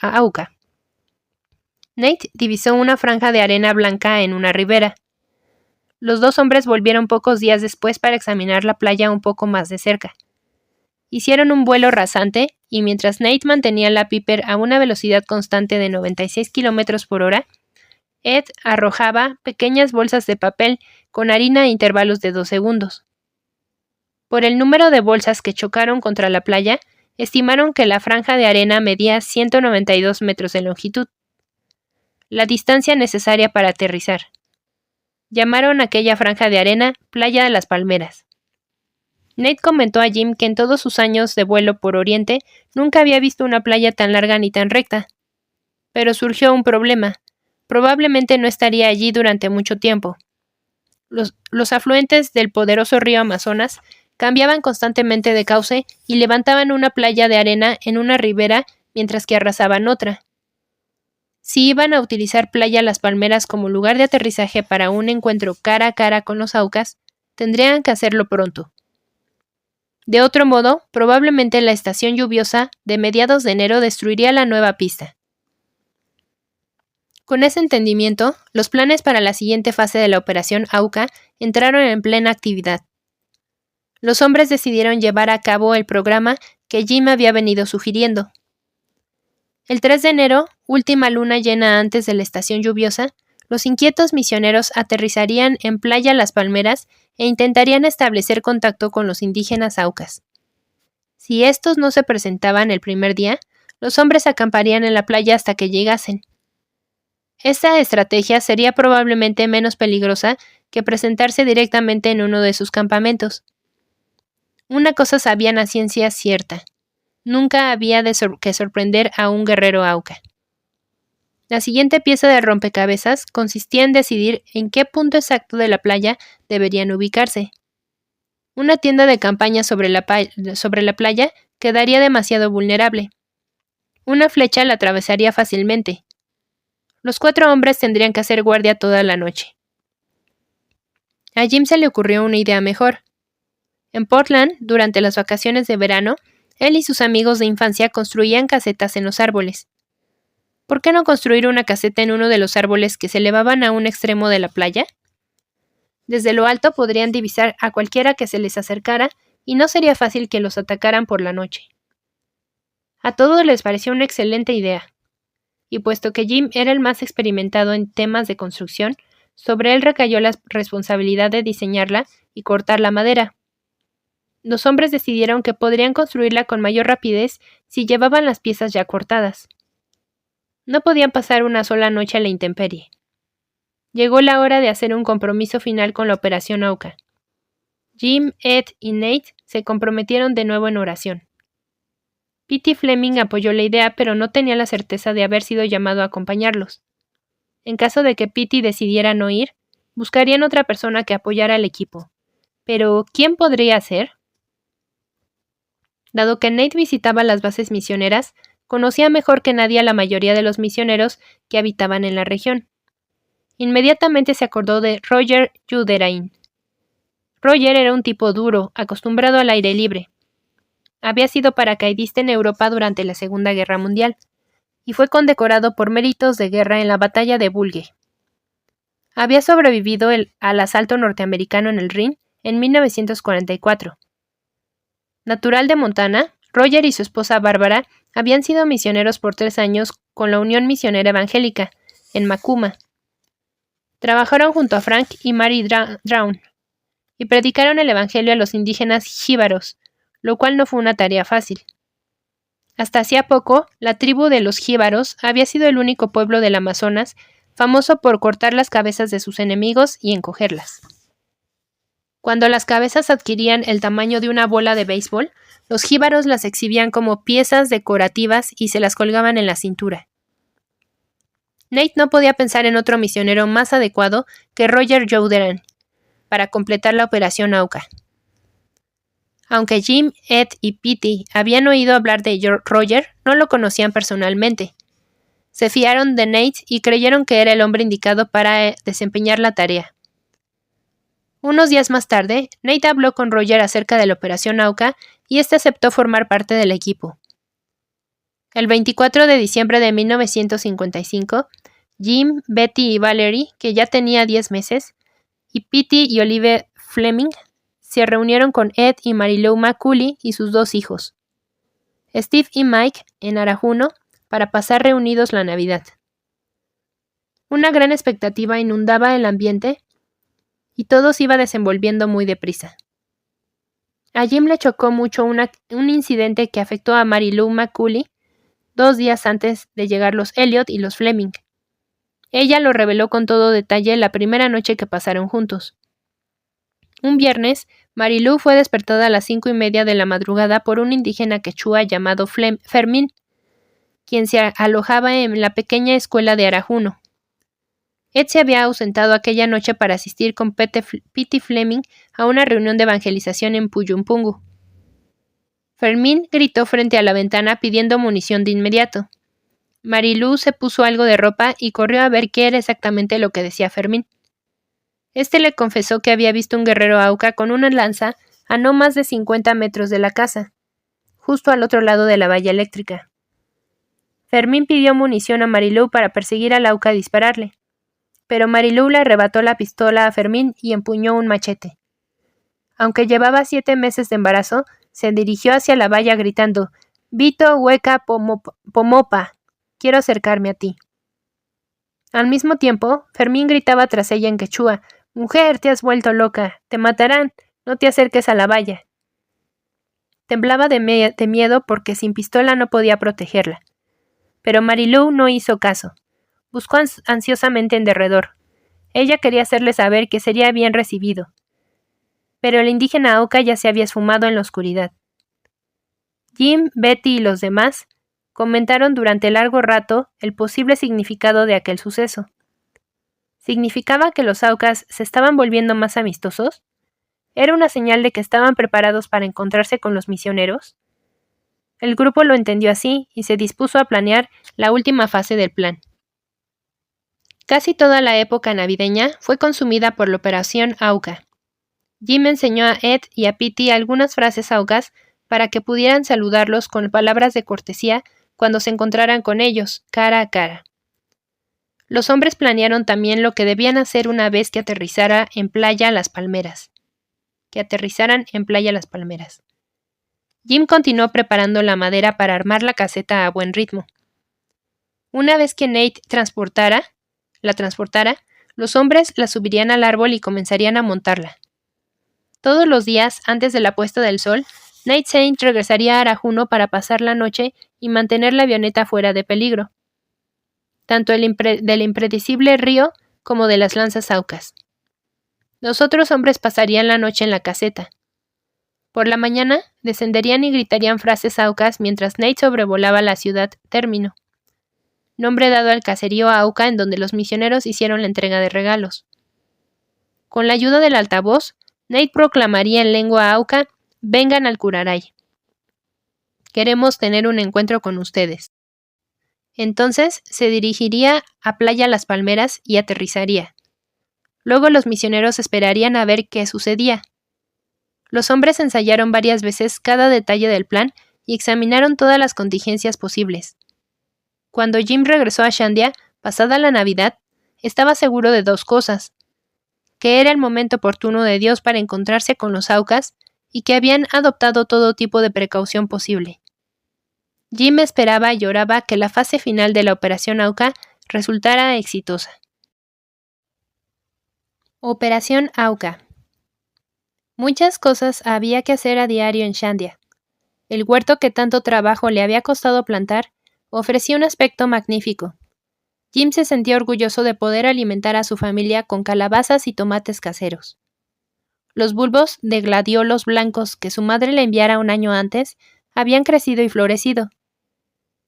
A: Auca. Nate divisó una franja de arena blanca en una ribera. Los dos hombres volvieron pocos días después para examinar la playa un poco más de cerca. Hicieron un vuelo rasante y mientras Nate mantenía la Piper a una velocidad constante de 96 km por hora, Ed arrojaba pequeñas bolsas de papel con harina a intervalos de 2 segundos. Por el número de bolsas que chocaron contra la playa, estimaron que la franja de arena medía 192 metros de longitud, la distancia necesaria para aterrizar. Llamaron a aquella franja de arena Playa de las Palmeras. Nate comentó a Jim que en todos sus años de vuelo por Oriente nunca había visto una playa tan larga ni tan recta. Pero surgió un problema. Probablemente no estaría allí durante mucho tiempo. Los afluentes del poderoso río Amazonas cambiaban constantemente de cauce y levantaban una playa de arena en una ribera mientras que arrasaban otra. Si iban a utilizar Playa Las Palmeras como lugar de aterrizaje para un encuentro cara a cara con los Aucas, tendrían que hacerlo pronto. De otro modo, probablemente la estación lluviosa de mediados de enero destruiría la nueva pista. Con ese entendimiento, los planes para la siguiente fase de la operación Auca entraron en plena actividad. Los hombres decidieron llevar a cabo el programa que Jim había venido sugiriendo. El 3 de enero, última luna llena antes de la estación lluviosa, los inquietos misioneros aterrizarían en Playa Las Palmeras e intentarían establecer contacto con los indígenas Aucas. Si estos no se presentaban el primer día, los hombres acamparían en la playa hasta que llegasen. Esta estrategia sería probablemente menos peligrosa que presentarse directamente en uno de sus campamentos. Una cosa sabían a ciencia cierta: nunca había que sorprender a un guerrero Auca. La siguiente pieza de rompecabezas consistía en decidir en qué punto exacto de la playa deberían ubicarse. Una tienda de campaña sobre la playa quedaría demasiado vulnerable. Una flecha la atravesaría fácilmente. Los 4 hombres tendrían que hacer guardia toda la noche. A Jim se le ocurrió una idea mejor. En Portland, durante las vacaciones de verano, él y sus amigos de infancia construían casetas en los árboles. ¿Por qué no construir una caseta en uno de los árboles que se elevaban a un extremo de la playa? Desde lo alto podrían divisar a cualquiera que se les acercara y no sería fácil que los atacaran por la noche. A todos les pareció una excelente idea. Y puesto que Jim era el más experimentado en temas de construcción, sobre él recayó la responsabilidad de diseñarla y cortar la madera. Los hombres decidieron que podrían construirla con mayor rapidez si llevaban las piezas ya cortadas. No podían pasar una sola noche a la intemperie. Llegó la hora de hacer un compromiso final con la operación Auca. Jim, Ed y Nate se comprometieron de nuevo en oración. Pete Fleming apoyó la idea, pero no tenía la certeza de haber sido llamado a acompañarlos. En caso de que Pete decidiera no ir, buscarían otra persona que apoyara al equipo. Pero, ¿quién podría ser? Dado que Nate visitaba las bases misioneras, conocía mejor que nadie a la mayoría de los misioneros que habitaban en la región. Inmediatamente se acordó de Roger Youderian. Roger era un tipo duro, acostumbrado al aire libre. Había sido paracaidista en Europa durante la Segunda Guerra Mundial, y fue condecorado por méritos de guerra en la batalla de Bulge. Había sobrevivido al asalto norteamericano en el Rin en 1944. Natural de Montana, Roger y su esposa Bárbara habían sido misioneros por 3 años con la Unión Misionera Evangélica, en Macuma. Trabajaron junto a Frank y Mary Drown, y predicaron el evangelio a los indígenas jíbaros, lo cual no fue una tarea fácil. Hasta hacía poco, la tribu de los jíbaros había sido el único pueblo del Amazonas famoso por cortar las cabezas de sus enemigos y encogerlas. Cuando las cabezas adquirían el tamaño de una bola de béisbol, los jíbaros las exhibían como piezas decorativas y se las colgaban en la cintura. Nate no podía pensar en otro misionero más adecuado que Roger Youderian para completar la operación Auca. Aunque Jim, Ed y Petey habían oído hablar de Roger, no lo conocían personalmente. Se fiaron de Nate y creyeron que era el hombre indicado para desempeñar la tarea. Unos días más tarde, Nate habló con Roger acerca de la operación Auca y este aceptó formar parte del equipo. El 24 de diciembre de 1955, Jim, Betty y Valerie, que ya tenía 10 meses, y Petey y Olive Fleming se reunieron con Ed y Mary Lou McCulley y sus 2 hijos, Steve y Mike, en Arajuno, para pasar reunidos la Navidad. Una gran expectativa inundaba el ambiente y todo se iba desenvolviendo muy deprisa. A Jim le chocó mucho un incidente que afectó a Mary Lou McCulley 2 días antes de llegar los Elliot y los Fleming. Ella lo reveló con todo detalle la primera noche que pasaron juntos. Un viernes, Mary Lou fue despertada a las 5:30 de la madrugada por un indígena quechua llamado Fermín, quien se alojaba en la pequeña escuela de Arajuno. Ed se había ausentado aquella noche para asistir con Petey Fleming a una reunión de evangelización en Puyumpungu. Fermín gritó frente a la ventana pidiendo munición de inmediato. Mary Lou se puso algo de ropa y corrió a ver qué era exactamente lo que decía Fermín. Este le confesó que había visto un guerrero Auca con una lanza a no más de 50 metros de la casa, justo al otro lado de la valla eléctrica. Fermín pidió munición a Mary Lou para perseguir al Auca y dispararle, pero Mary Lou le arrebató la pistola a Fermín y empuñó un machete. Aunque llevaba 7 meses de embarazo, se dirigió hacia la valla gritando: «Vito hueca pomopa, quiero acercarme a ti». Al mismo tiempo, Fermín gritaba tras ella en quechua: «Mujer, te has vuelto loca, te matarán, no te acerques a la valla». Temblaba de miedo porque sin pistola no podía protegerla. Pero Mary Lou no hizo caso. Buscó ansiosamente en derredor. Ella quería hacerle saber que sería bien recibido. Pero el indígena Auca ya se había esfumado en la oscuridad. Jim, Betty y los demás comentaron durante largo rato el posible significado de aquel suceso. ¿Significaba que los Aucas se estaban volviendo más amistosos? ¿Era una señal de que estaban preparados para encontrarse con los misioneros? El grupo lo entendió así y se dispuso a planear la última fase del plan. Casi toda la época navideña fue consumida por la operación Auca. Jim enseñó a Ed y a Petey algunas frases aucas para que pudieran saludarlos con palabras de cortesía cuando se encontraran con ellos, cara a cara. Los hombres planearon también lo que debían hacer una vez que aterrizaran en Playa Las Palmeras. Jim continuó preparando la madera para armar la caseta a buen ritmo. Una vez que Nate la transportara, los hombres la subirían al árbol y comenzarían a montarla. Todos los días, antes de la puesta del sol, Nate Saint regresaría a Arajuno para pasar la noche y mantener la avioneta fuera de peligro, tanto del impredecible río como de las lanzas aucas. Los otros hombres pasarían la noche en la caseta. Por la mañana, descenderían y gritarían frases aucas mientras Nate sobrevolaba la ciudad Término, nombre dado al caserío Auca en donde los misioneros hicieron la entrega de regalos. Con la ayuda del altavoz, Nate proclamaría en lengua Auca: «Vengan al Curaray. Queremos tener un encuentro con ustedes». Entonces se dirigiría a Playa Las Palmeras y aterrizaría. Luego los misioneros esperarían a ver qué sucedía. Los hombres ensayaron varias veces cada detalle del plan y examinaron todas las contingencias posibles. Cuando Jim regresó a Shandia, pasada la Navidad, estaba seguro de 2 cosas: que era el momento oportuno de Dios para encontrarse con los Aucas y que habían adoptado todo tipo de precaución posible. Jim esperaba y oraba que la fase final de la operación Auca resultara exitosa. Operación Auca. Muchas cosas había que hacer a diario en Shandia. El huerto que tanto trabajo le había costado plantar ofrecía un aspecto magnífico. Jim se sentía orgulloso de poder alimentar a su familia con calabazas y tomates caseros. Los bulbos de gladiolos blancos que su madre le enviara un año antes habían crecido y florecido.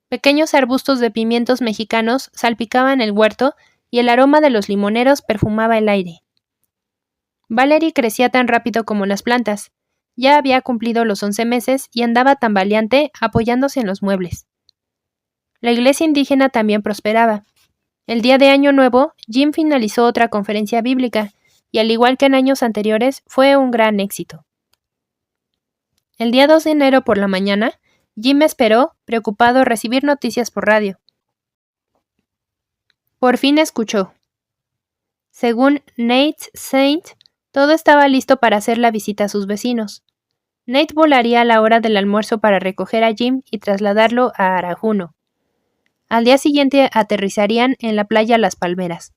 A: Pequeños arbustos de pimientos mexicanos salpicaban el huerto y el aroma de los limoneros perfumaba el aire. Valerie crecía tan rápido como las plantas. Ya había cumplido los 11 meses y andaba tambaleante apoyándose en los muebles. La iglesia indígena también prosperaba. El día de Año Nuevo, Jim finalizó otra conferencia bíblica, y al igual que en años anteriores, fue un gran éxito. El día 2 de enero por la mañana, Jim esperó, preocupado, recibir noticias por radio. Por fin escuchó. Según Nate Saint, todo estaba listo para hacer la visita a sus vecinos. Nate volaría a la hora del almuerzo para recoger a Jim y trasladarlo a Arajuno. Al día siguiente aterrizarían en la playa Las Palmeras.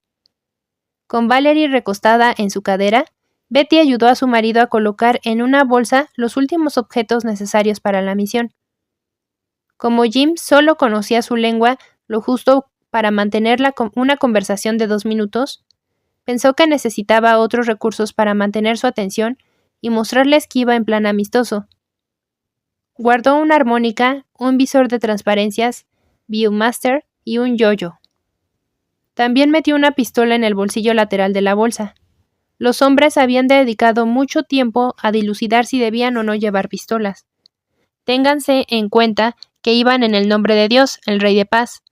A: Con Valerie recostada en su cadera, Betty ayudó a su marido a colocar en una bolsa los últimos objetos necesarios para la misión. Como Jim solo conocía su lengua lo justo para mantener una conversación de 2 minutos, pensó que necesitaba otros recursos para mantener su atención y mostrarles que iba en plan amistoso. Guardó una armónica, un visor de transparencias, Viewmaster y un yo-yo. También metió una pistola en el bolsillo lateral de la bolsa. Los hombres habían dedicado mucho tiempo a dilucidar si debían o no llevar pistolas. Ténganse en cuenta que iban en el nombre de Dios, el Rey de Paz.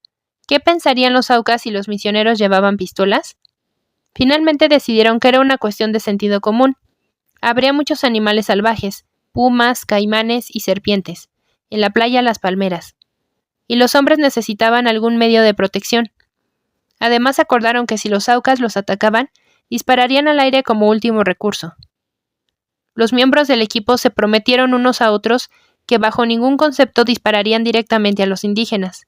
A: ¿Qué pensarían los Aucas si los misioneros llevaban pistolas? Finalmente decidieron que era una cuestión de sentido común. Habría muchos animales salvajes, pumas, caimanes y serpientes, en la playa Las Palmeras, y los hombres necesitaban algún medio de protección. Además acordaron que si los Aucas los atacaban, dispararían al aire como último recurso. Los miembros del equipo se prometieron unos a otros que bajo ningún concepto dispararían directamente a los indígenas.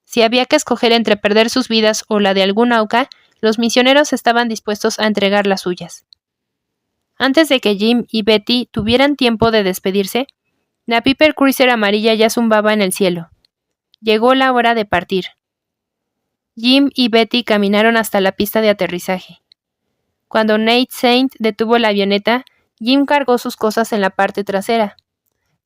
A: Si había que escoger entre perder sus vidas o la de algún Auca, los misioneros estaban dispuestos a entregar las suyas. Antes de que Jim y Betty tuvieran tiempo de despedirse, la Piper Cruiser amarilla ya zumbaba en el cielo. Llegó la hora de partir. Jim y Betty caminaron hasta la pista de aterrizaje. Cuando Nate Saint detuvo la avioneta, Jim cargó sus cosas en la parte trasera.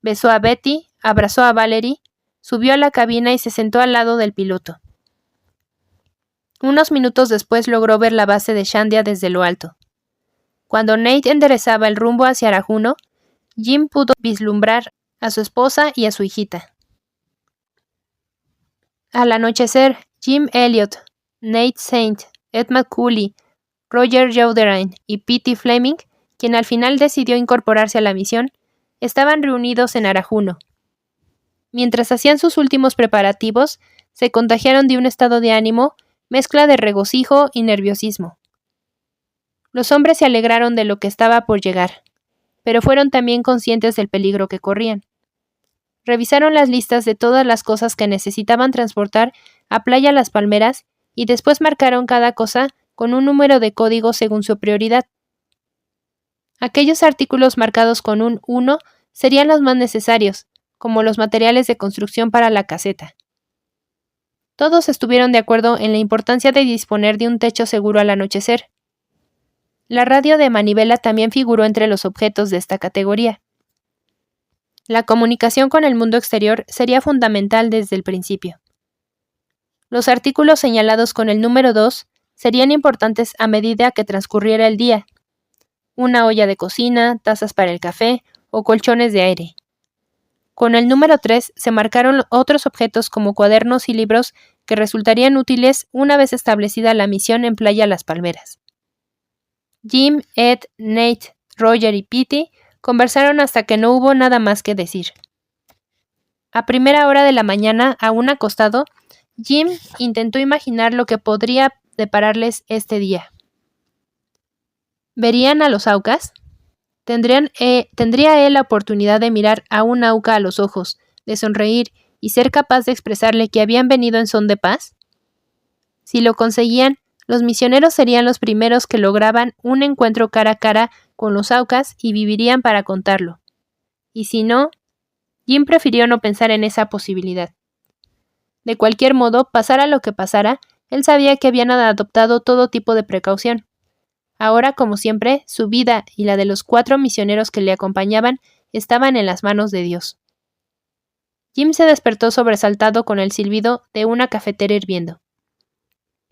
A: Besó a Betty, abrazó a Valerie, subió a la cabina y se sentó al lado del piloto. Unos minutos después logró ver la base de Shandia desde lo alto. Cuando Nate enderezaba el rumbo hacia Arajuno, Jim pudo vislumbrar a su esposa y a su hijita. Al anochecer, Jim Elliot, Nate Saint, Ed McCulley, Roger Youderian y Pete Fleming, quien al final decidió incorporarse a la misión, estaban reunidos en Arajuno. Mientras hacían sus últimos preparativos, se contagiaron de un estado de ánimo, mezcla de regocijo y nerviosismo. Los hombres se alegraron de lo que estaba por llegar, pero fueron también conscientes del peligro que corrían. Revisaron las listas de todas las cosas que necesitaban transportar a Playa Las Palmeras y después marcaron cada cosa con un número de código según su prioridad. Aquellos artículos marcados con un 1 serían los más necesarios, como los materiales de construcción para la caseta. Todos estuvieron de acuerdo en la importancia de disponer de un techo seguro al anochecer. La radio de manivela también figuró entre los objetos de esta categoría. La comunicación con el mundo exterior sería fundamental desde el principio. Los artículos señalados con el número 2 serían importantes a medida que transcurriera el día. Una olla de cocina, tazas para el café o colchones de aire. Con el número 3 se marcaron otros objetos como cuadernos y libros que resultarían útiles una vez establecida la misión en Playa Las Palmeras. Jim, Ed, Nate, Roger y Pete conversaron hasta que no hubo nada más que decir. A primera hora de la mañana, aún acostado, Jim intentó imaginar lo que podría depararles este día. ¿Verían a los Aucas? ¿Tendría él la oportunidad de mirar a un Auca a los ojos, de sonreír y ser capaz de expresarle que habían venido en son de paz? Si lo conseguían, los misioneros serían los primeros que lograban un encuentro cara a cara con los Aucas y vivirían para contarlo. Y si no, Jim prefirió no pensar en esa posibilidad. De cualquier modo, pasara lo que pasara, Él sabía que habían adoptado todo tipo de precaución. Ahora, como siempre, su vida y la de los 4 misioneros que le acompañaban estaban en las manos de Dios. Jim se despertó sobresaltado con el silbido de una cafetera hirviendo.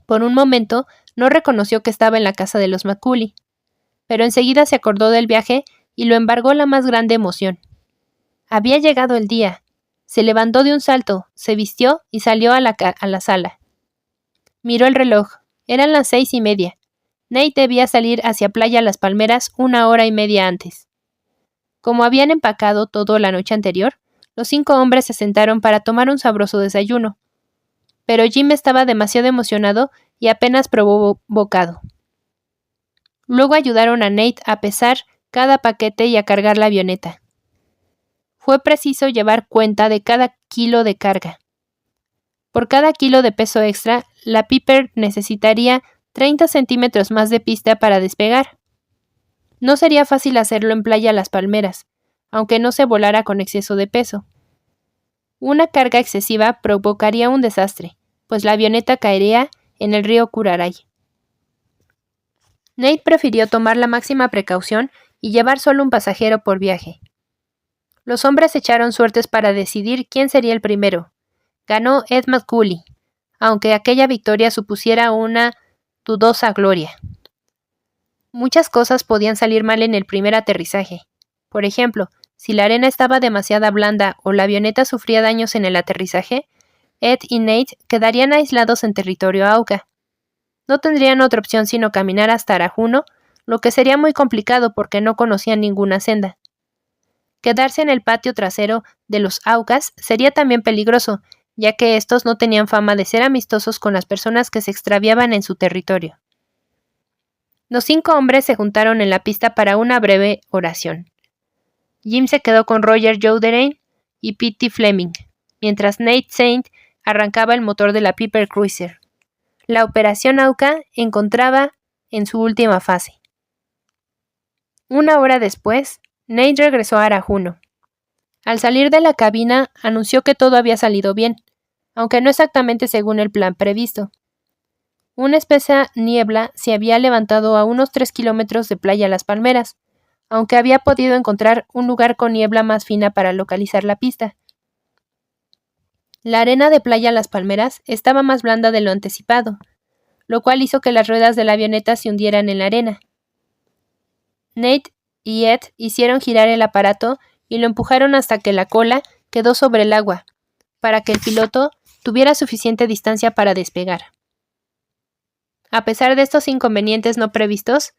A: Por un momento, no reconoció que estaba en la casa de los Macaulay, pero enseguida se acordó del viaje y lo embargó la más grande emoción. Había llegado el día. Se levantó de un salto, se vistió y salió a la sala. Miró el reloj. Eran las 6:30. Nate debía salir hacia Playa Las Palmeras 1 hora y media antes. Como habían empacado todo la noche anterior, los 5 hombres se sentaron para tomar un sabroso desayuno. Pero Jim estaba demasiado emocionado y apenas probó bocado. Luego ayudaron a Nate a pesar cada paquete y a cargar la avioneta. Fue preciso llevar cuenta de cada kilo de carga. Por cada kilo de peso extra, la Piper necesitaría 30 centímetros más de pista para despegar. No sería fácil hacerlo en Playa Las Palmeras, aunque no se volara con exceso de peso. Una carga excesiva provocaría un desastre, pues la avioneta caería en el río Curaray. Nate prefirió tomar la máxima precaución y llevar solo un pasajero por viaje. Los hombres echaron suertes para decidir quién sería el primero. Ganó Ed Macaulay, aunque aquella victoria supusiera una dudosa gloria. Muchas cosas podían salir mal en el primer aterrizaje. Por ejemplo, si la arena estaba demasiado blanda o la avioneta sufría daños en el aterrizaje, Ed y Nate quedarían aislados en territorio Auca. No tendrían otra opción sino caminar hasta Arajuno, lo que sería muy complicado porque no conocían ninguna senda. Quedarse en el patio trasero de los Aucas sería también peligroso, ya que estos no tenían fama de ser amistosos con las personas que se extraviaban en su territorio. Los 5 hombres se juntaron en la pista para una breve oración. Jim se quedó con Roger Youderian y Pete Fleming, mientras Nate Saint arrancaba el motor de la Piper Cruiser. La operación Auca encontraba en su última fase. 1 hora después, Nate regresó a Arajuno. Al salir de la cabina, anunció que todo había salido bien, aunque no exactamente según el plan previsto. Una espesa niebla se había levantado a unos 3 kilómetros de Playa Las Palmeras, aunque había podido encontrar un lugar con niebla más fina para localizar la pista. La arena de Playa Las Palmeras estaba más blanda de lo anticipado, lo cual hizo que las ruedas de la avioneta se hundieran en la arena. Nate y Ed hicieron girar el aparato y lo empujaron hasta que la cola quedó sobre el agua, para que el piloto tuviera suficiente distancia para despegar. A pesar de estos inconvenientes no previstos,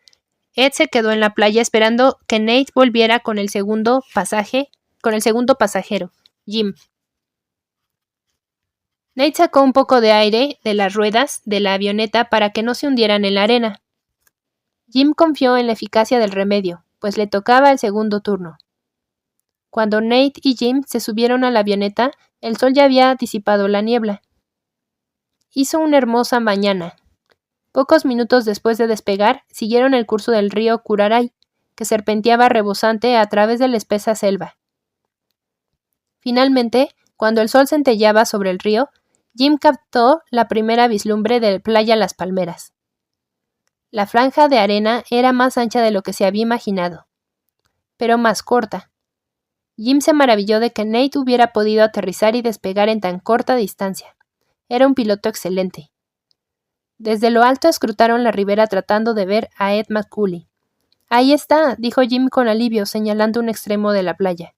A: Ed se quedó en la playa esperando que Nate volviera con el segundo pasajero, Jim. Nate sacó un poco de aire de las ruedas de la avioneta para que no se hundieran en la arena. Jim confió en la eficacia del remedio, pues le tocaba el segundo turno. Cuando Nate y Jim se subieron a la avioneta, el sol ya había disipado la niebla. Hizo una hermosa mañana. Pocos minutos después de despegar, siguieron el curso del río Curaray, que serpenteaba rebosante a través de la espesa selva. Finalmente, cuando el sol centelleaba sobre el río, Jim captó la primera vislumbre de Playa Las Palmeras. La franja de arena era más ancha de lo que se había imaginado, pero más corta. Jim se maravilló de que Nate hubiera podido aterrizar y despegar en tan corta distancia. Era un piloto excelente. Desde lo alto escrutaron la ribera tratando de ver a Ed Macaulay. «Ahí está», dijo Jim con alivio, señalando un extremo de la playa.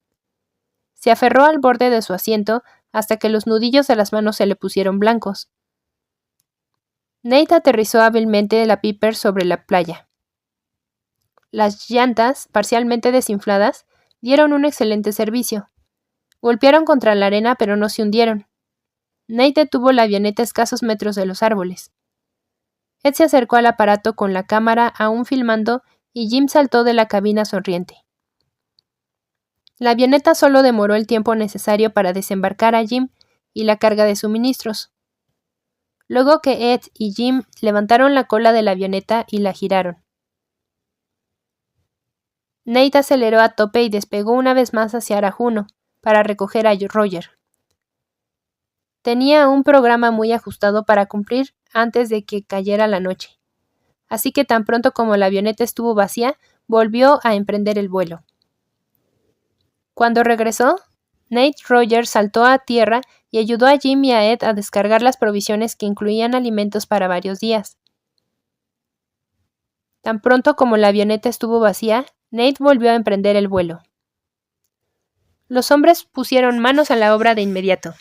A: Se aferró al borde de su asiento hasta que los nudillos de las manos se le pusieron blancos. Nate aterrizó hábilmente la Piper sobre la playa. Las llantas, parcialmente desinfladas, dieron un excelente servicio. Golpearon contra la arena pero no se hundieron. Nate detuvo la avioneta a escasos metros de los árboles. Ed se acercó al aparato con la cámara aún filmando y Jim saltó de la cabina sonriente. La avioneta solo demoró el tiempo necesario para desembarcar a Jim y la carga de suministros. Luego que Ed y Jim levantaron la cola de la avioneta y la giraron. Nate aceleró a tope y despegó una vez más hacia Arajuno para recoger a Roger. tenía un programa muy ajustado para cumplir antes de que cayera la noche. Así que tan pronto como la avioneta estuvo vacía, volvió a emprender el vuelo. Cuando regresó, Nate Rogers saltó a tierra y ayudó a Jim y a Ed a descargar las provisiones que incluían alimentos para varios días. Tan pronto como la avioneta estuvo vacía, Nate volvió a emprender el vuelo. Los hombres pusieron manos a la obra de inmediato.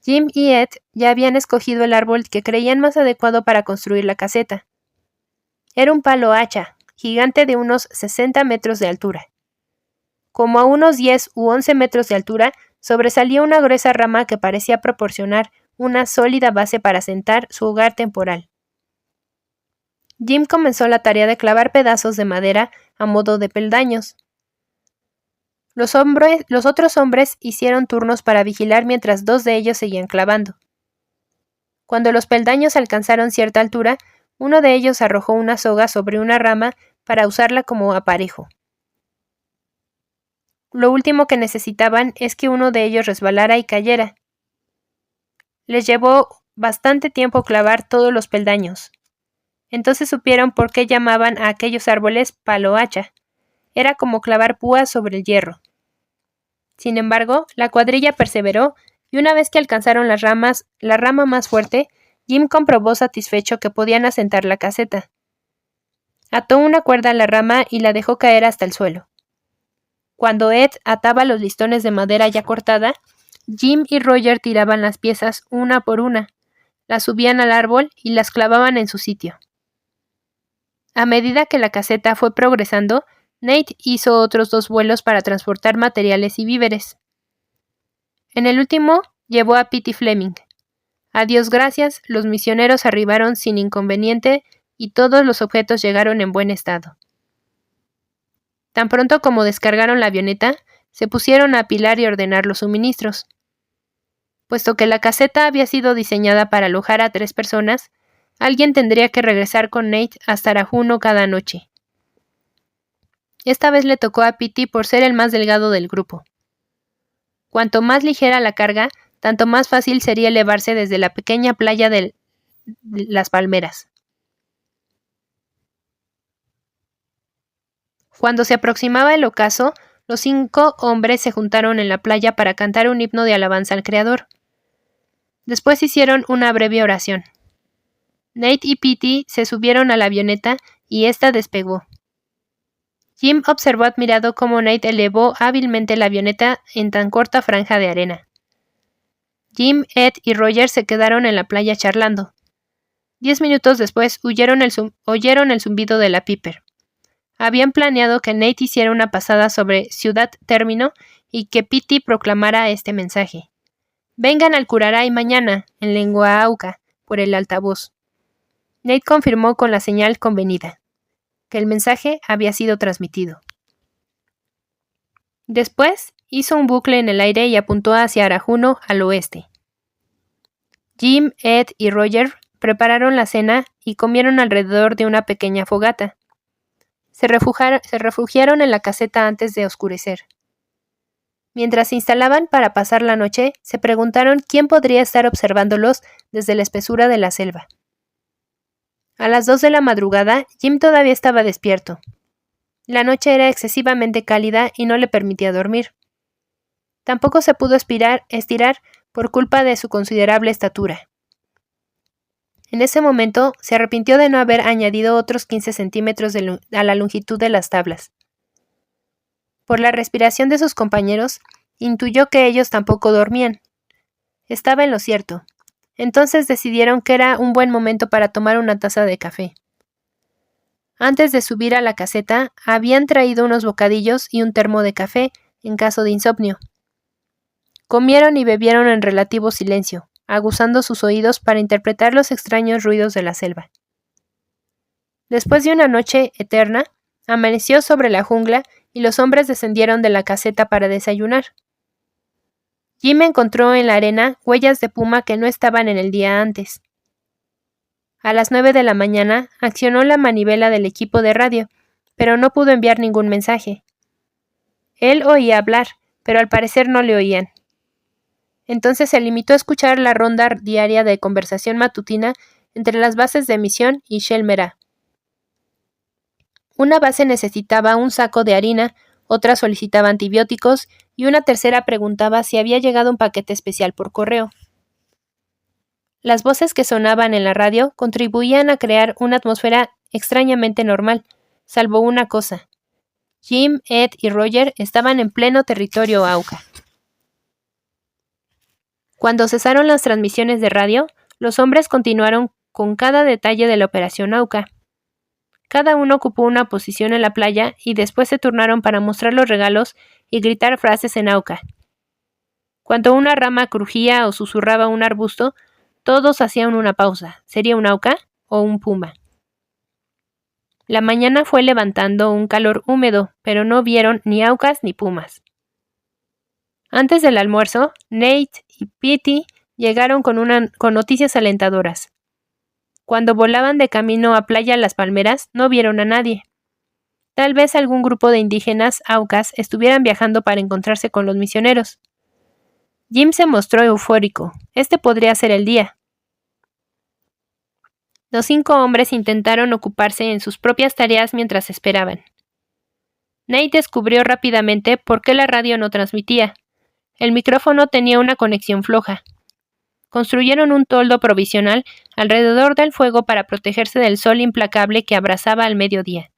A: Jim y Ed ya habían escogido el árbol que creían más adecuado para construir la caseta. Era un palo hacha, gigante de unos 60 metros de altura. Como a unos 10 u 11 metros de altura, sobresalía una gruesa rama que parecía proporcionar una sólida base para sentar su hogar temporal. Jim comenzó la tarea de clavar pedazos de madera a modo de peldaños. Los otros hombres hicieron turnos para vigilar mientras dos de ellos seguían clavando. Cuando los peldaños alcanzaron cierta altura, uno de ellos arrojó una soga sobre una rama para usarla como aparejo. Lo último que necesitaban es que uno de ellos resbalara y cayera. Les llevó bastante tiempo clavar todos los peldaños. Entonces supieron por qué llamaban a aquellos árboles palo hacha. Era como clavar púas sobre el hierro. Sin embargo, la cuadrilla perseveró, y una vez que alcanzaron la rama más fuerte, Jim comprobó satisfecho que podían asentar la caseta. Ató una cuerda a la rama y la dejó caer hasta el suelo. Cuando Ed ataba los listones de madera ya cortada, Jim y Roger tiraban las piezas una por una, las subían al árbol y las clavaban en su sitio. A medida que la caseta fue progresando, Nate hizo otros 2 vuelos para transportar materiales y víveres. En el último, llevó a Petey Fleming. A Dios gracias, los misioneros arribaron sin inconveniente y todos los objetos llegaron en buen estado. Tan pronto como descargaron la avioneta, se pusieron a apilar y ordenar los suministros. Puesto que la caseta había sido diseñada para alojar a 3 personas, alguien tendría que regresar con Nate hasta Arajuno cada noche. Esta vez le tocó a Petey por ser el más delgado del grupo. Cuanto más ligera la carga, tanto más fácil sería elevarse desde la pequeña playa de las Palmeras. Cuando se aproximaba el ocaso, los 5 hombres se juntaron en la playa para cantar un himno de alabanza al Creador. Después hicieron una breve oración. Nate y Petey se subieron a la avioneta y ésta despegó. Jim observó admirado cómo Nate elevó hábilmente la avioneta en tan corta franja de arena. Jim, Ed y Roger se quedaron en la playa charlando. 10 minutos después oyeron el zumbido de la Piper. Habían planeado que Nate hiciera una pasada sobre Ciudad Término y que Petey proclamara este mensaje. «Vengan al Curaray mañana», en lengua auca, por el altavoz. Nate confirmó con la señal convenida que el mensaje había sido transmitido. Después hizo un bucle en el aire y apuntó hacia Arajuno al oeste. Jim, Ed y Roger prepararon la cena y comieron alrededor de una pequeña fogata. Se refugiaron en la caseta antes de oscurecer. Mientras se instalaban para pasar la noche, se preguntaron quién podría estar observándolos desde la espesura de la selva. A las 2 de la madrugada, Jim todavía estaba despierto. La noche era excesivamente cálida y no le permitía dormir. Tampoco se pudo estirar por culpa de su considerable estatura. En ese momento, se arrepintió de no haber añadido otros 15 centímetros a la longitud de las tablas. Por la respiración de sus compañeros, intuyó que ellos tampoco dormían. Estaba en lo cierto. Entonces decidieron que era un buen momento para tomar una taza de café. Antes de subir a la caseta, habían traído unos bocadillos y un termo de café, en caso de insomnio. Comieron y bebieron en relativo silencio, aguzando sus oídos para interpretar los extraños ruidos de la selva. Después de una noche eterna, amaneció sobre la jungla y los hombres descendieron de la caseta para desayunar. Jim encontró en la arena huellas de puma que no estaban en el día antes. A las 9 de la mañana accionó la manivela del equipo de radio, pero no pudo enviar ningún mensaje. Él oía hablar, pero al parecer no le oían. Entonces se limitó a escuchar la ronda diaria de conversación matutina entre las bases de Mission y Shelmera. Una base necesitaba un saco de harina, otra solicitaba antibióticos y una tercera preguntaba si había llegado un paquete especial por correo. Las voces que sonaban en la radio contribuían a crear una atmósfera extrañamente normal, salvo una cosa. Jim, Ed y Roger estaban en pleno territorio Auca. Cuando cesaron las transmisiones de radio, los hombres continuaron con cada detalle de la operación Auca. Cada uno ocupó una posición en la playa y después se turnaron para mostrar los regalos y gritar frases en Auca. Cuando una rama crujía o susurraba un arbusto, todos hacían una pausa. ¿Sería un Auca o un puma? La mañana fue levantando un calor húmedo, pero no vieron ni aucas ni pumas. Antes del almuerzo, Nate y Petey llegaron con noticias alentadoras. Cuando volaban de camino a Playa Las Palmeras, no vieron a nadie. Tal vez algún grupo de indígenas aucas estuvieran viajando para encontrarse con los misioneros. Jim se mostró eufórico. Este podría ser el día. Los 5 hombres intentaron ocuparse en sus propias tareas mientras esperaban. Nate descubrió rápidamente por qué la radio no transmitía. El micrófono tenía una conexión floja. Construyeron un toldo provisional alrededor del fuego para protegerse del sol implacable que abrasaba al mediodía.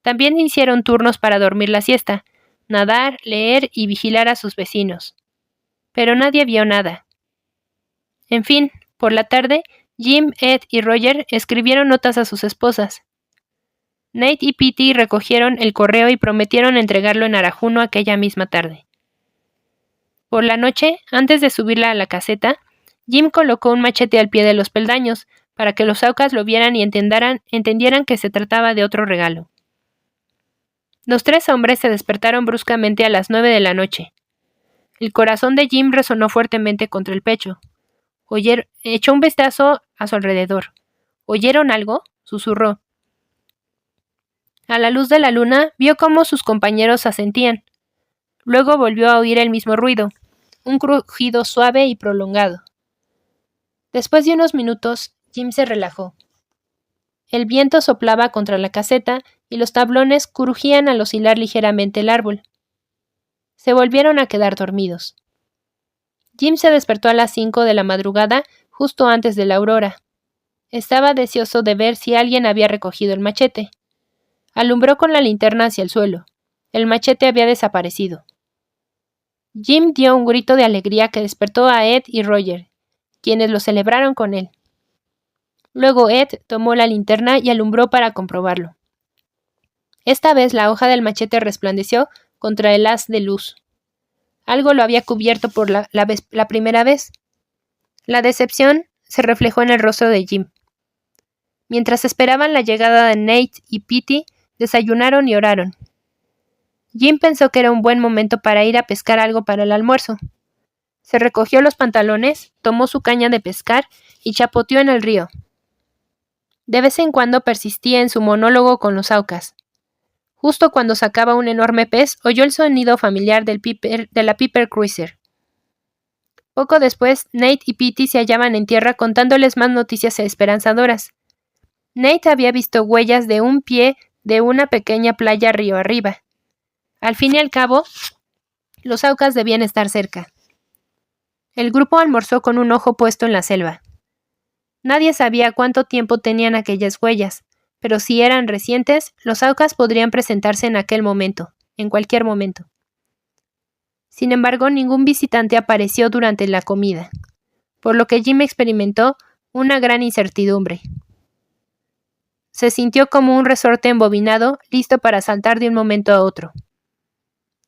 A: También hicieron turnos para dormir la siesta, nadar, leer y vigilar a sus vecinos. Pero nadie vio nada. En fin, por la tarde, Jim, Ed y Roger escribieron notas a sus esposas. Nate y Petey recogieron el correo y prometieron entregarlo en Arajuno aquella misma tarde. Por la noche, antes de subirla a la caseta, Jim colocó un machete al pie de los peldaños para que los aucas lo vieran y entendieran que se trataba de otro regalo. Los 3 hombres se despertaron bruscamente a las 9 de la noche. El corazón de Jim resonó fuertemente contra el pecho. Echó un vistazo a su alrededor. ¿Oyeron algo?, susurró. A la luz de la luna, vio cómo sus compañeros asentían. Luego volvió a oír el mismo ruido, un crujido suave y prolongado. Después de unos minutos, Jim se relajó. El viento soplaba contra la caseta y los tablones crujían al oscilar ligeramente el árbol. Se volvieron a quedar dormidos. Jim se despertó a las 5 de la madrugada, justo antes de la aurora. Estaba deseoso de ver si alguien había recogido el machete. Alumbró con la linterna hacia el suelo. El machete había desaparecido. Jim dio un grito de alegría que despertó a Ed y Roger, quienes lo celebraron con él. Luego Ed tomó la linterna y alumbró para comprobarlo. Esta vez la hoja del machete resplandeció contra el haz de luz. Algo lo había cubierto por la primera vez. La decepción se reflejó en el rostro de Jim. Mientras esperaban la llegada de Nate y Petey, desayunaron y oraron. Jim pensó que era un buen momento para ir a pescar algo para el almuerzo. Se recogió los pantalones, tomó su caña de pescar y chapoteó en el río. De vez en cuando persistía en su monólogo con los aucas. Justo cuando sacaba un enorme pez, oyó el sonido familiar de la Piper Cruiser. Poco después, Nate y Petey se hallaban en tierra contándoles más noticias esperanzadoras. Nate había visto huellas de un pie de una pequeña playa río arriba. Al fin y al cabo, los aucas debían estar cerca. El grupo almorzó con un ojo puesto en la selva. Nadie sabía cuánto tiempo tenían aquellas huellas, pero si eran recientes, los aucas podrían presentarse en aquel momento, en cualquier momento. Sin embargo, ningún visitante apareció durante la comida, por lo que Jim experimentó una gran incertidumbre. Se sintió como un resorte embobinado, listo para saltar de un momento a otro.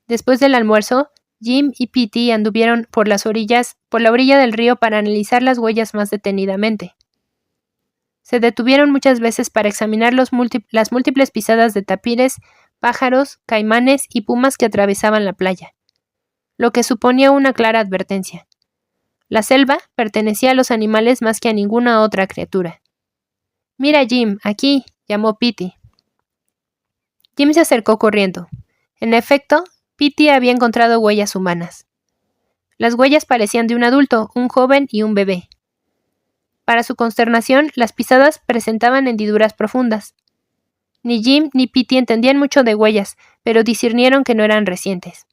A: Después del almuerzo, Jim y Petey anduvieron por la orilla del río para analizar las huellas más detenidamente. Se detuvieron muchas veces para examinar las múltiples pisadas de tapires, pájaros, caimanes y pumas que atravesaban la playa, lo que suponía una clara advertencia. La selva pertenecía a los animales más que a ninguna otra criatura. «Mira, Jim, aquí», llamó Petey. Jim se acercó corriendo. En efecto, Petey había encontrado huellas humanas. Las huellas parecían de un adulto, un joven y un bebé. Para su consternación, las pisadas presentaban hendiduras profundas. Ni Jim ni Petey entendían mucho de huellas, pero discernieron que no eran recientes.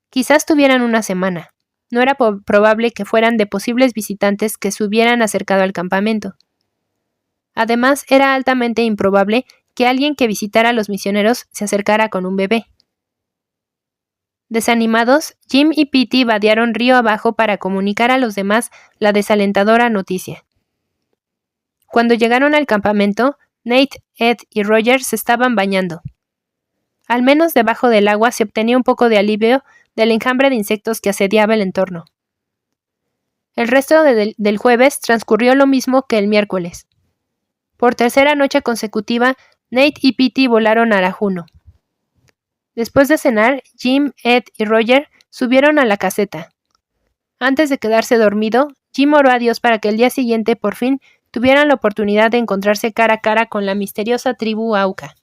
A: Quizás tuvieran una semana. No era probable que fueran de posibles visitantes que se hubieran acercado al campamento. Además, era altamente improbable que alguien que visitara a los misioneros se acercara con un bebé. Desanimados, Jim y Petey vadearon río abajo para comunicar a los demás la desalentadora noticia. Cuando llegaron al campamento, Nate, Ed y Roger se estaban bañando. Al menos debajo del agua se obtenía un poco de alivio del enjambre de insectos que asediaba el entorno. El resto del jueves transcurrió lo mismo que el miércoles. Por tercera noche consecutiva, Nate y Petey volaron a la Juno. Después de cenar, Jim, Ed y Roger subieron a la caseta. Antes de quedarse dormido, Jim oró a Dios para que el día siguiente, por fin, tuvieran la oportunidad de encontrarse cara a cara con la misteriosa tribu Auca.